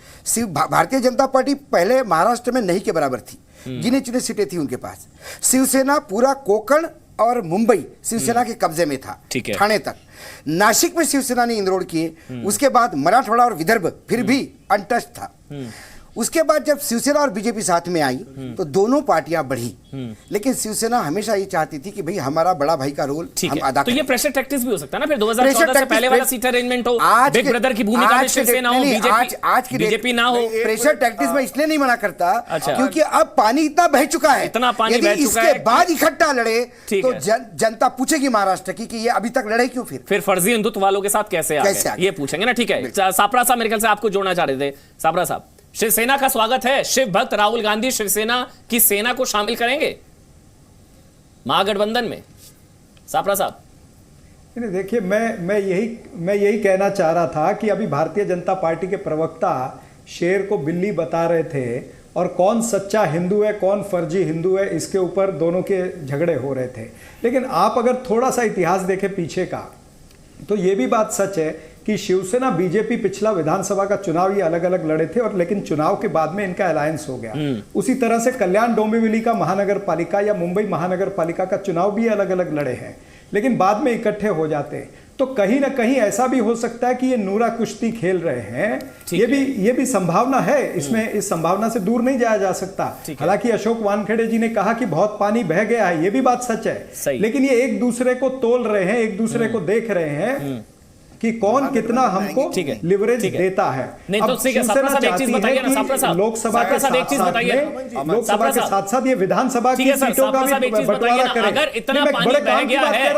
भारतीय जनता पार्टी पहले महाराष्ट्र में नहीं के बराबर थी, गिने चुने सीटें थी उनके पास। शिवसेना पूरा कोकण और मुंबई शिवसेना के कब्जे में था, ठाणे तक। नासिक में शिवसेना ने इंद्रोड़ किए, उसके बाद मराठवाड़ा और विदर्भ फिर भी अनटच था। उसके बाद जब शिवसेना और बीजेपी साथ में आई तो दोनों पार्टियां बढ़ी, लेकिन शिवसेना हमेशा ये चाहती थी कि भाई हमारा बड़ा भाई का रोल हम अदा करें। तो ये प्रेशर टैक्टिक्स भी हो सकता है ना फिर 2014 से पहले वाला सीट अरेंजमेंट हो, बिग ब्रदर की भूमिका में शिवसेना हो, बीजेपी ना हो। प्रेशर टैक्टिक्स में इसलिए नहीं मना करता क्योंकि अब पानी इतना बह चुका है, इतना पानी बह चुका है, इसके बाद इकट्ठा लड़े तो जनता पूछेगी महाराष्ट्र की कि ये अभी तक लड़े क्यों। फिर फर्जी हिंदुत्व वालों के साथ कैसे आ गए, ये पूछेंगे ना। ठीक है, सापरा साहब मेरे ख्याल से आपको जोड़ना चाह रहे थे। सापरा साहब, शिवसेना का स्वागत है, शिव भक्त राहुल गांधी शिवसेना की सेना को शामिल करेंगे महागठबंधन में? सापरा साहब, देखिए, मैं यही कहना चाह रहा था कि अभी भारतीय जनता पार्टी के प्रवक्ता शेर को बिल्ली बता रहे थे, और कौन सच्चा हिंदू है कौन फर्जी हिंदू है इसके ऊपर दोनों के झगड़े हो रहे थे। लेकिन आप अगर थोड़ा सा इतिहास देखें पीछे का, तो ये भी बात सच है कि शिवसेना बीजेपी पिछला विधानसभा का चुनाव ये अलग अलग लड़े थे, और लेकिन चुनाव के बाद में इनका अलायंस हो गया। उसी तरह से कल्याण डोंबिवली का महानगर पालिका या मुंबई महानगर पालिका का चुनाव भी अलग अलग लड़े हैं, लेकिन बाद में इकट्ठे हो जाते हैं। तो कहीं ना कहीं ऐसा भी हो सकता है कि ये नूरा कुश्ती खेल रहे हैं, ये भी संभावना है इसमें, इस संभावना से दूर नहीं जाया जा सकता। हालांकि अशोक वानखेड़े जी ने कहा कि बहुत पानी बह गया है, ये भी बात सच है, लेकिन ये एक दूसरे को तोल रहे हैं, एक दूसरे को देख रहे हैं कि कौन कितना हमको लिवरेज देता है। नहीं तो ठीक है, सापरा साहब एक चीज बताइए ना, सापरा साहब, लोकसभा के साथ साथ ये विधानसभा की सीटों का भी बंटवारा करें। अगर इतना पानी बह गया है,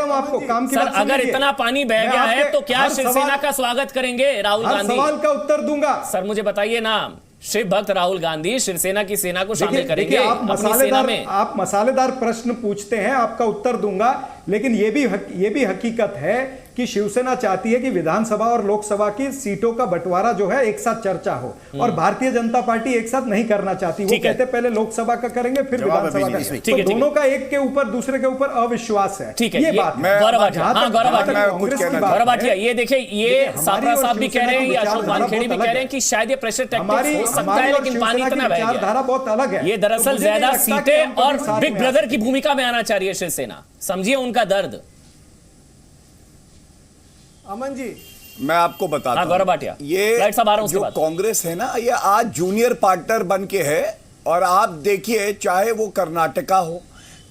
सर अगर इतना पानी बह गया है तो क्या शिवसेना का स्वागत करेंगे राहुल गांधी? सवाल का उत्तर दूंगा सर, मुझे बताइए ना, शिव भक्त राहुल गांधी शिवसेना की सेना को शामिल करेंगे अपनी सेना में? आप मसालेदार प्रश्न पूछते हैं, आपका उत्तर दूंगा, लेकिन ये भी हकीकत है कि शिवसेना चाहती है कि विधानसभा और लोकसभा की सीटों का बंटवारा जो है एक साथ चर्चा हो, और भारतीय जनता पार्टी एक साथ नहीं करना चाहती। वो कहते पहले लोकसभा का करेंगे फिर विधानसभा का, तो दोनों का एक के ऊपर दूसरे के ऊपर अविश्वास है। ठीक है, ये बात गौरव भाटिया, ये देखिए, ये सापरा साहब भी कह रहे हैं, अशोक वानखेड़े भी कह रहे हैं कि शायद ये प्रेशर टैक्टिक्स हो सकता है, लेकिन पानी इतना बह गया। धारा बहुत अलग है, ये दरअसल ज्यादा सीटें और बिग ब्रदर की भूमिका में आना चाह रही है शिवसेना, समझिए उनका दर्द। अमन जी, मैं आपको बताता हूं, ये जो कांग्रेस है ना, ये आज जूनियर पार्टनर बन के है। और आप देखिए, चाहे वो कर्नाटका हो,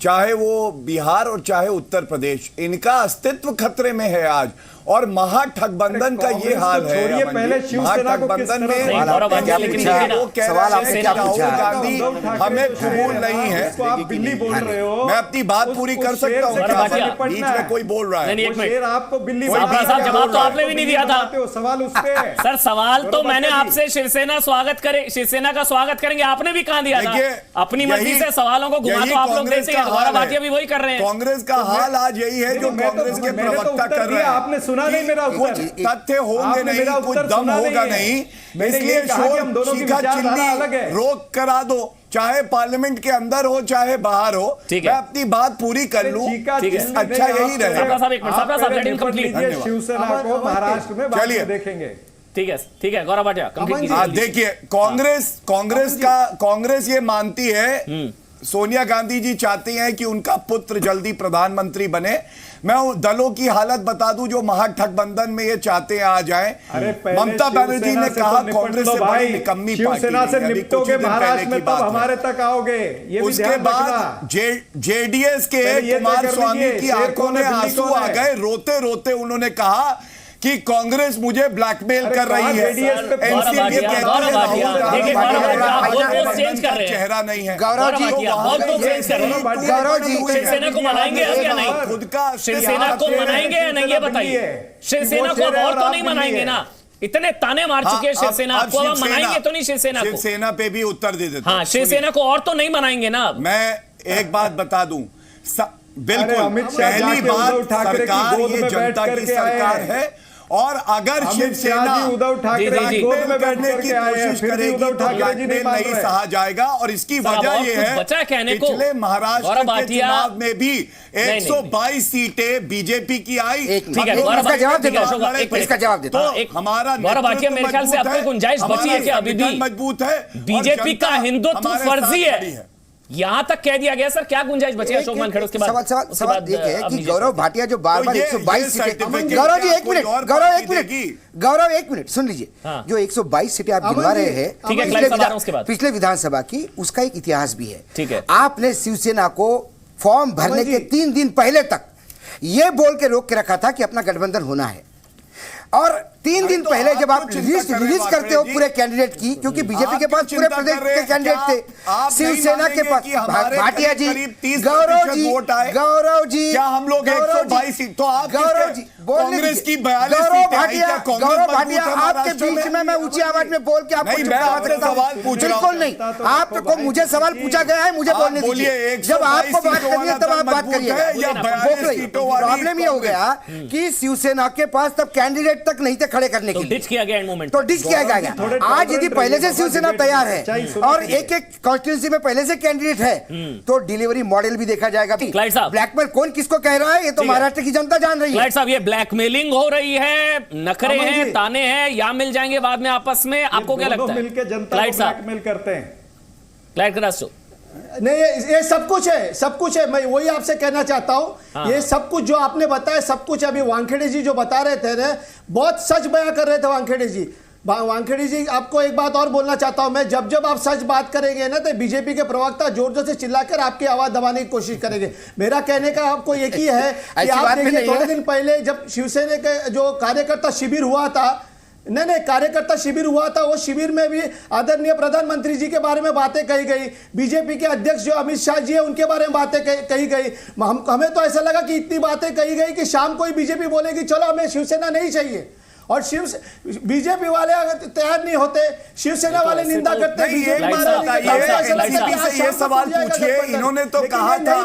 चाहे वो बिहार और चाहे उत्तर प्रदेश, इनका अस्तित्व खतरे में है आज। और महागठबंधन का ये हाल है। छोड़िए, पहले शिवसेना को किस महागठबंधन तरह से- में सवाल आपने क्या पूछा? सवाल आपने क्या राहुल पूछा? गांधी हमें कबूल नहीं है। इसको आप बिल्ली बोल रहे हो। मैं अपनी बात पूरी कर सकता हूँ क्या? बीच में कोई बोल रहा है। नहीं, एक मिनट। शेर आपको बिल्ली साहब जवाब तो आपने भी नहीं दिया था। सवाल उस पे है। सर सवाल तो मैंने आपसे शिवसेना का स्वागत करेंगे आपने भी कहा दिया था। अपनी मर्जी से सवालों को घुमा तो आप लोग देते हैं। गौरव भाटिया भी वही कर रहे हैं। कांग्रेस का हाल आज यही है जो कांग्रेस के प्रवक्ता कर रहे हैं। आपने सुना नहीं मेरा कुछ उत्तर। तथ्य होंगे आपने नहीं, मेरा कुछ उत्तर दम सुना होगा नहीं है। नहीं, मैंने इसलिए ये कहा कि हम दोनों की चीखा विचारधारा अलग है। चिल्ली रोक करा दो, चाहे पार्लियामेंट के अंदर हो चाहे बाहर हो। ठीक है। मैं अपनी बात पूरी कर लूं, ठीक है। अच्छा यही रहे। शिवसेना को महाराष्ट्र में बाद में देखेंगे। ठीक है गौरव भाटिया कंप्लीट कीजिए। देखिए कांग्रेस ये मानती है, सोनिया गांधी जी चाहती हैं कि उनका पुत्र जल्दी प्रधानमंत्री बने। मैं दलों की हालत बता दूं जो महागठबंधन में ये चाहते हैं आ जाएं। ममता बनर्जी ने कहा कांग्रेस से बड़ी निकम्मी पार्टी शिवसेना से निपटोगे महाराष्ट्र में, तब हमारे तक आओगे। ये भी उसके ध्यान बाद रखना। जेडीएस के कुमार स्वामी की आंखों में आंसू आ गए। रोते रोते उन्होंने कहा कि कांग्रेस मुझे ब्लैकमेल कर रही है। एनसीपी चेहरा नहीं है। गौरव जी, गौरव जी शिवसेना को मनाएंगे या नहीं? खुद का शिवसेना को मनाएंगे या नहीं ये बताइए। शिवसेना को अब और तो नहीं मनाएंगे ना? इतने ताने मार चुके हैं शिवसेना आपको, अब मनाएंगे तो नहीं शिवसेना को? शिवसेना पे भी उत्तर दे देता। हाँ शिवसेना को और तो नहीं मनाएंगे ना? मैं एक बात बता दूं, बिल्कुल अमित शाह पहली बात सरकार ये में जनता की सरकार है और अगर शिवसेना उद्धव ठाकरे की गोद में बैठ करने की कोशिश करेगी तो ब्लैकमेल नहीं सहा जाएगा। और इसकी वजह ये है पिछले महाराष्ट्र के चुनाव में भी 122 सीटें बीजेपी की आई। इसका जवाब देता हूं। तो हमारा गौरव भाटिया मेरे ख्याल से आपको गुंजाइश बची है कि अभी भी मजबूत है, बीजेपी का हिंदुत्व फर्जी है, यहां तक कह दिया गया। सर क्या गुंजाइश बची है अशोक मानखड़े उसके बाद? सवाल देखिए कि गौरव भाटिया जो बार-बार 122 सीटें, गौरव जी एक मिनट सुन लीजिए। जो 122 सीटें आप गिनवा रहे हैं पिछले विधानसभा की, उसका एक इतिहास भी है। ठीक है। आपने शिवसेना को फॉर्म भरने के 3 दिन पहले तक ये बोल के रोक के रखा था कि अपना गठबंधन होना है, और 3 दिन पहले जब आप लिस्ट रिलीज करते हो पूरे कैंडिडेट की, क्योंकि बीजेपी के पास पूरे प्रदेश के कैंडिडेट थे, शिवसेना के पास भाटिया जी, गौरव जी क्या हम लोग 122 सीट तो आप कांग्रेस की 42 गौरव भाटिया आपके बीच में मैं ऊंची आवाज में बोल के आपको सवाल पूछ रहा हूं। बिल्कुल नहीं, आपको मुझे सवाल पूछा गया है, मुझे बोलने दीजिए। जब आपको बात करनी है तब आप बात करिए। प्रॉब्लम ये हो गया कि शिवसेना के पास तब कैंडिडेट तक नहीं थे खड़े करने के लिए, डिच किया गया इन मोमेंट, तो डिच किया गया। आज यदि पहले से शिवसेना तैयार है और एक एक कॉन्स्टिट्यूंसी में पहले से कैंडिडेट है, तो डिलीवरी मॉडल भी देखा जाएगा। ब्लैकमेल कौन किसको कह रहा है ये तो महाराष्ट्र की जनता जान रही है। साहब ये ब्लैकमेलिंग हो रही है, नखरे हैं, ताने हैं, या मिल जाएंगे बाद में आपस में, आपको क्या लगता है? मिलकर जनता को ब्लैकमेल करते हैं। नहीं, ये सब कुछ है। मैं वही आपसे कहना चाहता हूं। ये सब कुछ जो आपने बताया, सब कुछ अभी वानखेड़े जी जो बता रहे थे ना, बहुत सच बयां कर रहे थे वानखेड़े जी। वानखेड़े जी, आपको एक बात और बोलना चाहता हूं मैं, जब आप सच बात करेंगे ना तो बीजेपी के प्रवक्ता जोर जोर से चिल्लाकर आपकी आवाज दबाने की कोशिश करेंगे। मेरा कहने का आपको एक ही है कि आप देखिए, थोड़े दिन पहले जब शिवसेना के जो कार्यकर्ता शिविर हुआ था, कार्यकर्ता शिविर हुआ था, वो शिविर में भी आदरणीय प्रधानमंत्री जी के बारे में बातें कही गई, बीजेपी के अध्यक्ष जो अमित शाह जी है उनके बारे में बातें कही गई। हमें तो ऐसा लगा कि इतनी बातें कही गई कि शाम को ही बीजेपी बोलेगी चलो हमें शिवसेना नहीं चाहिए, और बीजेपी वाले अगर तैयार नहीं होते, शिवसेना वाले निंदा करते हैं। ये सवाल पूछिए, इन्होंने तो कहा था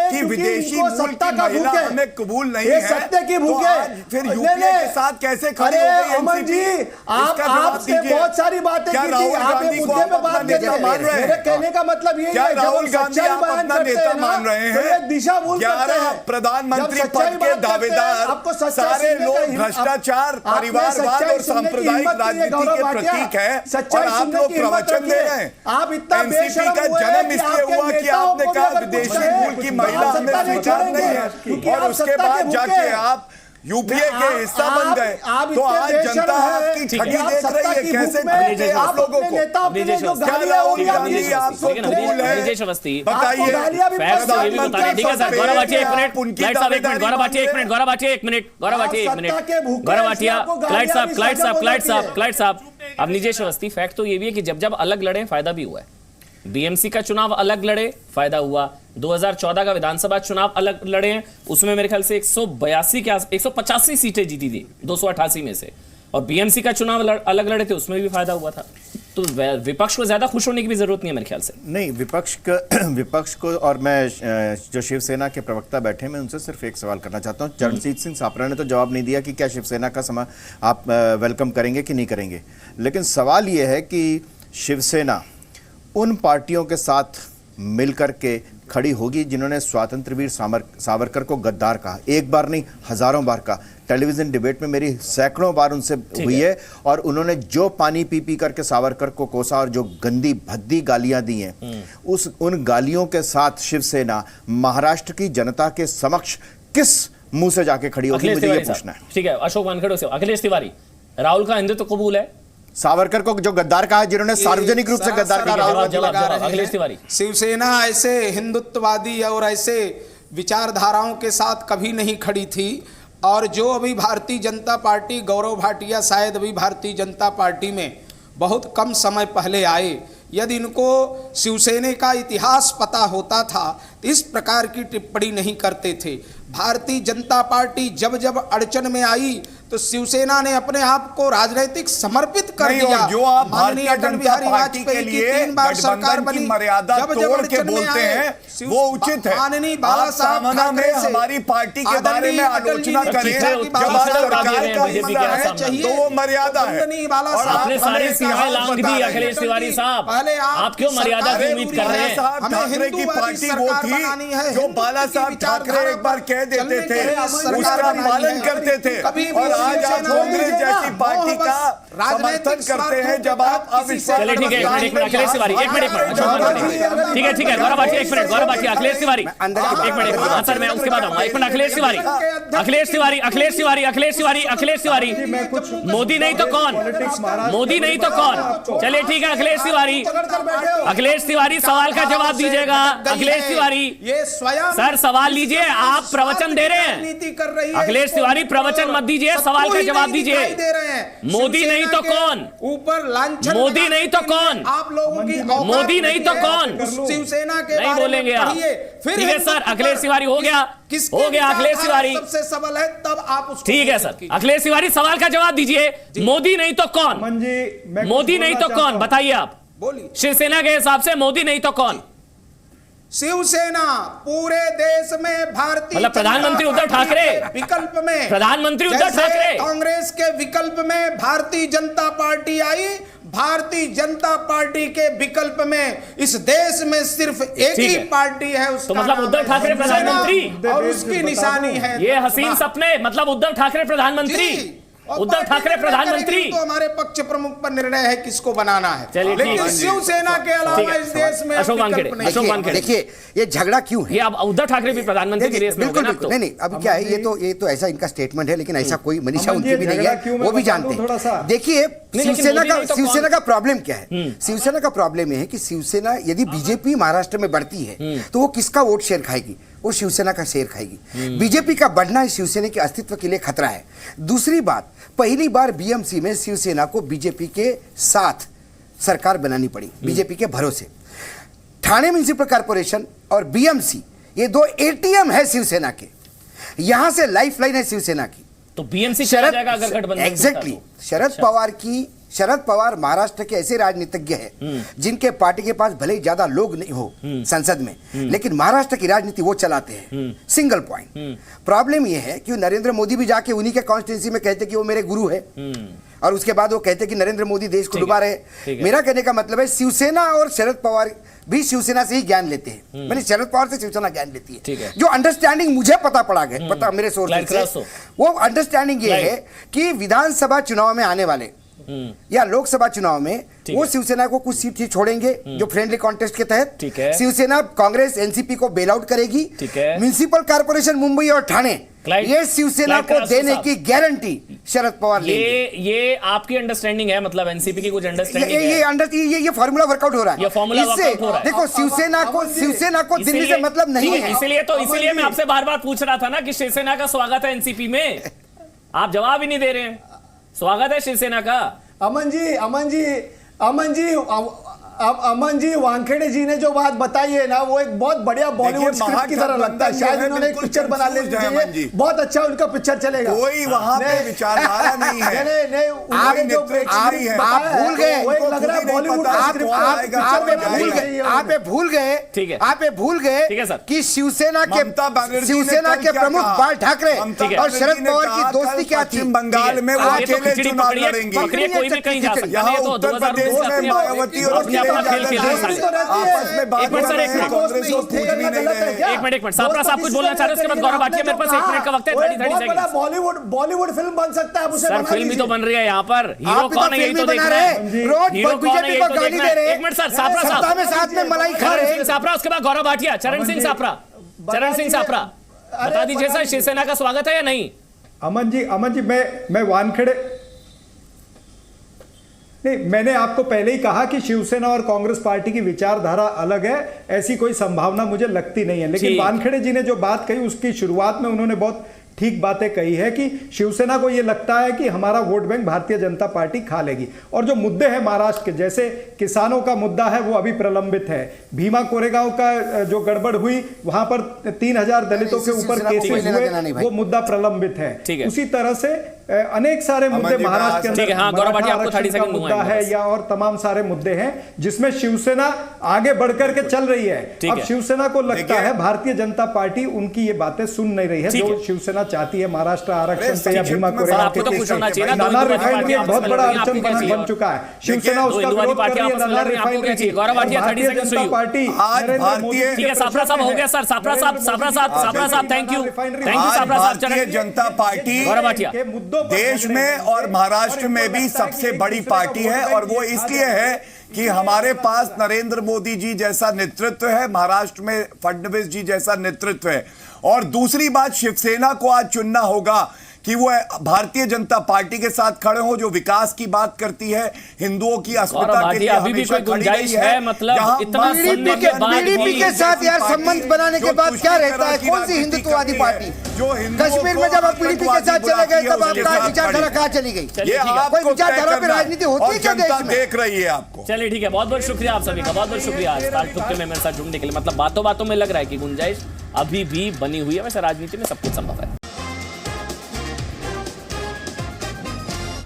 कि विदेशी मूल की महिला हमें कबूल नहीं है, सत्य की भूख है। फिर यूपीए के साथ कैसे खड़े हो गए? अमन जी, आपसे बहुत सारी बातें की थी, आप ये मुद्दे पे बात कर रहे हैं। मेरे कहने का मतलब ये है, राहुल गांधी आप अपना नेता मान रहे हैं? दिशा भूल करते हैं। प्रधानमंत्री पद के दावेदार सारे लोग भ्रष्टाचार, परिवारवाद और सांप्रदायिक राजनीति के प्रतीक है, और आप लोग प्रवचन दे रहे हैं। आप इतना एनसीपी का जन्म इसलिए हुआ कि आपने कहा विदेशी मूल की महिला हमें स्वीकार नहीं है, और उसके बाद जाके आप यूपीए के हिस्सा बन गए, तो आज जनता आपकी ठगी देख रही है। कैसे आप लोगों को राहुल गांधी आपको कबूल है, बताइए। फैक्ट्स तो ये भी बता रहे। ठीक है sir, Gaurav Bhatia 1 minute, light साहब 1 minute, Gaurav Bhatia 1 minute, Gaurav Bhatia 1 minute, Gaurav Bhatia 1 minute, Gaurav Bhatia, light साहब। अब निजेश अवस्थी, फैक्ट तो ये भी है कि जब अलग लड़े फायदा भी हुआ है। बीएमसी का चुनाव अलग लड़े, फायदा हुआ। 2014 का विधानसभा चुनाव अलग लड़े हैं, उसमें मेरे ख्याल से 182 के 185 सीटें जीती थी 288 में से, और बीएमसी का चुनाव अलग लड़े थे, उसमें भी फायदा हुआ था। तो विपक्ष को ज्यादा खुश होने की भी जरूरत नहीं है मेरे ख्याल से। नहीं, विपक्ष को, और मैं जो शिवसेना के प्रवक्ता बैठे, मैं उनसे सिर्फ एक सवाल करना चाहता हूं। चरणजीत सिंह सापरा ने तो जवाब नहीं दिया कि क्या शिवसेना का समय आप वेलकम करेंगे कि नहीं करेंगे, लेकिन सवाल यह है कि शिवसेना उन पार्टियों के साथ मिलकर के खड़ी होगी जिन्होंने स्वतंत्र वीर सावरकर को गद्दार कहा, एक बार नहीं हजारों बार कहा। टेलीविजन डिबेट में मेरी सैकड़ों बार उनसे हुई है, और उन्होंने जो पानी पी पी करके सावरकर को कोसा और जो गंदी भद्दी गालियां दी हैं, उन गालियों के साथ शिवसेना महाराष्ट्र की जनता के समक्ष किस मुंह से जाके खड़ी होगी, मुझे ये पूछना है। ठीक है, अशोक वानखेड़े से अखिलेश तिवारी, राहुल का हिंदुत्व कबूल है, सावरकर को जो गद्दार कहा, जिन्होंने सार्वजनिक रूप से गद्दार कहा, अखिलेश तिवारी। शिवसेना ऐसे हिंदुत्ववादी और ऐसे विचारधाराओं के साथ कभी नहीं खड़ी थी, और जो अभी भारतीय जनता पार्टी, गौरव भाटिया शायद अभी भारतीय जनता पार्टी में बहुत कम समय पहले आए, यदि इनको शिवसेना का इतिहास पता होता था तो इस प्रकार की टिप्पणी नहीं करते थे। भारतीय जनता पार्टी जब जब अड़चन में आई तो शिवसेना ने अपने आप को राजनीतिक समर्पित कर दिया। जो आप भारतीय जनता पार्टी के लिए गठबंधन की मर्यादा तोड़ के बोलते हैं वो उचित है। आप सामना में हमारी पार्टी के बारे में आलोचना करें जब आप सरकार का हिस्सा है तो वो मर्यादा है। और आपने सारी सीमाएं लांघ दी अखिलेश तिवारी साहब, आप क्यों मर्यादा की उम्मीद कर रहे हैं? ठाकरे की पार्टी वो थी जो बाला साहब ठाकरे एक बार कह देते थे उसका पालन करते थे, और आज आप कांग्रेस जैसी पार्टी का समर्थन करते हैं जब आप अविश्वास। चलिए ठीक है, एक मिनट अखिलेश तिवारी, एक मिनट ठीक है गौरव भाटिया, एक मिनट गौरव भाटिया, अखिलेश तिवारी एक मिनट, हाँ सर मैं उसके बाद आऊंगा। एक मिनट अखिलेश तिवारी, मोदी नहीं तो कौन, मोदी नहीं तो कौन। चलिए ठीक है अखिलेश तिवारी सवाल का जवाब दीजिएगा। अखिलेश तिवारी सर सवाल लीजिए, आप प्रवचन दे रहे हैं। अखिलेश तिवारी प्रवचन मत दीजिए, सवाल का जवाब दीजिए। मोदी नहीं तो कौन, ऊपर लांछन, मोदी नहीं तो कौन, आप लोगों की मोदी नहीं तो कौन, शिवसेना के नहीं बोलेंगे आप। ठीक है सर, अखिलेश तिवारी हो गया अखिलेश तिवारी सबसे सबल है, तब आप उसको ठीक है सर। अखिलेश तिवारी सवाल का जवाब दीजिए, मोदी नहीं तो कौन, मोदी नहीं तो कौन, बताइए आप। बोलिए, शिवसेना के हिसाब से मोदी नहीं तो कौन? शिवसेना पूरे देश में भारतीय मतलब प्रधानमंत्री उद्धव ठाकरे विकल्प में, प्रधानमंत्री उद्धव ठाकरे कांग्रेस के विकल्प में भारतीय जनता पार्टी आई, भारतीय जनता पार्टी के विकल्प में इस देश में सिर्फ एक ही पार्टी है, उसका तो मतलब उद्धव ठाकरे प्रधानमंत्री और उसकी निशानी है ये हसीन सपने। मतलब उद्धव ठाकरे प्रधानमंत्री, उद्धव ठाकरे प्रधानमंत्री, तो हमारे पक्ष प्रमुख पर निर्णय है किसको बनाना है। चलिए लेकिन शिवसेना के अलावा इस देश में अशोक वानखेड़े, देखिए ये झगड़ा क्यों है? ये अब उद्धव ठाकरे भी प्रधानमंत्री की रेस में बिल्कुल बिल्कुल नहीं, अब क्या है, ये तो ऐसा इनका स्टेटमेंट है, लेकिन ऐसा कोई मनीषा उनकी भी नहीं है, वो भी जानते हैं। देखिए शिवसेना का प्रॉब्लम क्या है? शिवसेना का प्रॉब्लम यह है कि शिवसेना यदि बीजेपी महाराष्ट्र में बढ़ती है तो वो किसका वोट शेयर खाएगी? वो शिवसेना का शेयर खाएगी। बीजेपी का बढ़ना शिवसेना के अस्तित्व के लिए खतरा है। दूसरी बात, पहली बार बीएमसी में शिवसेना को बीजेपी के साथ सरकार बनानी पड़ी, बीजेपी के भरोसे। ठाणे म्युनिसिपल कॉर्पोरेशन और बीएमसी ये दो एटीएम है शिवसेना के, यहां से लाइफलाइन है शिवसेना की। तो बीएमसी चला जाएगा अगर गठबंधन। एग्जैक्टली, शरद पवार महाराष्ट्र के ऐसे राजनीतिज्ञ हैं जिनके पार्टी के पास भले ही ज्यादा लोग नहीं हो संसद में, लेकिन महाराष्ट्र की राजनीति वो चलाते हैं। सिंगल पॉइंट प्रॉब्लम ये है कि नरेंद्र मोदी भी जाके उन्हीं के कॉन्स्टिट्यूंसी में कहते कि वो मेरे गुरु है, और उसके बाद वो कहते कि नरेंद्र मोदी देश को डुबा रहे। मेरा कहने का मतलब है शिवसेना और शरद पवार भी शिवसेना से ही ज्ञान लेते हैं, मैंने शरद पवार से शिवसेना ज्ञान लेती है। जो अंडरस्टैंडिंग मुझे पता मेरे सोर्स से, वो अंडरस्टैंडिंग ये है कि विधानसभा चुनाव में आने वाले या लोकसभा चुनाव में वो शिवसेना को कुछ सीट छोड़ेंगे जो फ्रेंडली कॉन्टेस्ट के तहत। ठीक है। शिवसेना कांग्रेस एनसीपी को बेल आउट करेगी। ठीक है। म्युनिसिपल कॉर्पोरेशन मुंबई और ठाणे ये शिवसेना को देने की गारंटी शरद पवार लेंगे। ये आपकी अंडरस्टैंडिंग है, मतलब एनसीपी की कुछ अंडरस्टैंडिंग है? ये फॉर्मूला वर्कआउट हो रहा है। ये फॉर्मूला वर्कआउट हो रहा है। देखो शिवसेना को दिल्ली से मतलब नहीं है। इसीलिए मैं आपसे बार बार पूछ रहा था ना कि शिवसेना का स्वागत है एनसीपी में, आप जवाब ही नहीं दे रहे हैं। स्वागत है शिवसेना का। अमन जी वानखेड़े जी ने जो बात बताई है ना, वो एक बहुत बढ़िया बॉलीवुड स्क्रिप्ट की तरह लगता है। शायद उन्होंने एक पिक्चर बना ली चाहिए, बहुत अच्छा उनका पिक्चर चलेगा। कोई वहां पे विचारधारा नहीं है। नहीं आप भूल गए, आप भूल गए कि शिवसेना के प्रमुख बाल ठाकरे और शरद पवार की दोस्ती क्या थी। बंगाल में वो अकेले चुनाव लड़ेंगे। कोई भी कहीं जा सकता है। यहाँ उत्तर प्रदेश में मायावती और एक मिनट सापरा साहब कुछ बोलना चाह रहे हैं, उसके बाद गौरव भाटिया। मेरे पास 1 मिनट का वक्त है। 30 सेकंड। बॉलीवुड फिल्म बन सकता है। सर फिल्म भी तो बन रही है यहाँ पर। हीरो कौन है यही तो देख रहे हैं। रोज हीरो कौन है यही तो देख रहे हैं। 1 मिनट सर, सापरा साहब साथ में मलाई खा रहे हैं। सापरा, उसके बाद गौरव भाटिया। चरण सिंह सापरा बता दीजिए सर, शिवसेना का स्वागत है या नहीं? अमन जी मैं वानखेड़े नहीं, मैंने आपको पहले ही कहा कि शिवसेना और कांग्रेस पार्टी की विचारधारा अलग है, ऐसी कोई संभावना मुझे लगती नहीं है। लेकिन वानखेड़े जी ने जो बात कही उसकी शुरुआत में उन्होंने बहुत ठीक बातें कही है कि शिवसेना को यह लगता है कि हमारा vote bank Bharatiya Janata party खा लेगी। और जो मुद्दे हैं महाराष्ट्र के, जैसे किसानों का मुद्दा है वो अभी प्रलंबित है। भीमा कोरेगांव का जो गड़बड़ हुई वहां पर 3000 दलितों के ऊपर केसेस हुए, वो मुद्दा प्रलंबित है। उसी तरह से अनेक सारे मुद्दे महाराष्ट्र के अंदर का मुद्दा है या और तमाम सारे मुद्दे हैं जिसमें शिवसेना आगे बढ़कर के चल रही है। अब शिवसेना को लगता है भारतीय जनता पार्टी उनकी ये बातें सुन नहीं रही है जो शिवसेना चाहती है। महाराष्ट्र आरक्षण पे या भीमा कोरेगांव के नाना रिफाइनरी बहुत बड़ा अड़चन बन चुका है। शिवसेना उसका विरोध कर रही है। नाना रिफाइनरी भारतीय जनता पार्टी हो गया सर। सापरा साहब थैंक यू सापरा साहब। भारतीय जनता पार्टी देश में और महाराष्ट्र में भी सबसे बड़ी पार्टी है और वो इसलिए है कि हमारे पास नरेंद्र मोदी जी जैसा नेतृत्व है, महाराष्ट्र में फडणवीस जी जैसा नेतृत्व है। और दूसरी बात, शिवसेना को आज चुनना होगा कि वो भारतीय जनता पार्टी के साथ खड़े हो जो विकास की बात करती है, हिंदुओं की अस्मिता के लिए अभी भी कोई गुंजाइश है। मतलब इतना सुनने के बाद बीजेपी के साथ यार संबंध बनाने के बाद क्या रहता है? कौन सी हिंदुत्ववादी पार्टी? कश्मीर में जब आप पीडीपी के साथ चले गए तब आपका विचारधारा कहाँ चली गई? कोई विचारधारा पे राजनीति होती है क्या देश में? देख रही है आपको। चलिए ठीक है, बहुत बहुत शुक्रिया आप सभी का, बहुत बहुत शुक्रिया आज तुक्के में मेरे साथ जुड़ने के लिए। मतलब बातों बातों में लग रहा है कि गुंजाइश अभी भी बनी हुई है। वैसे राजनीति में सब कुछ संभव है।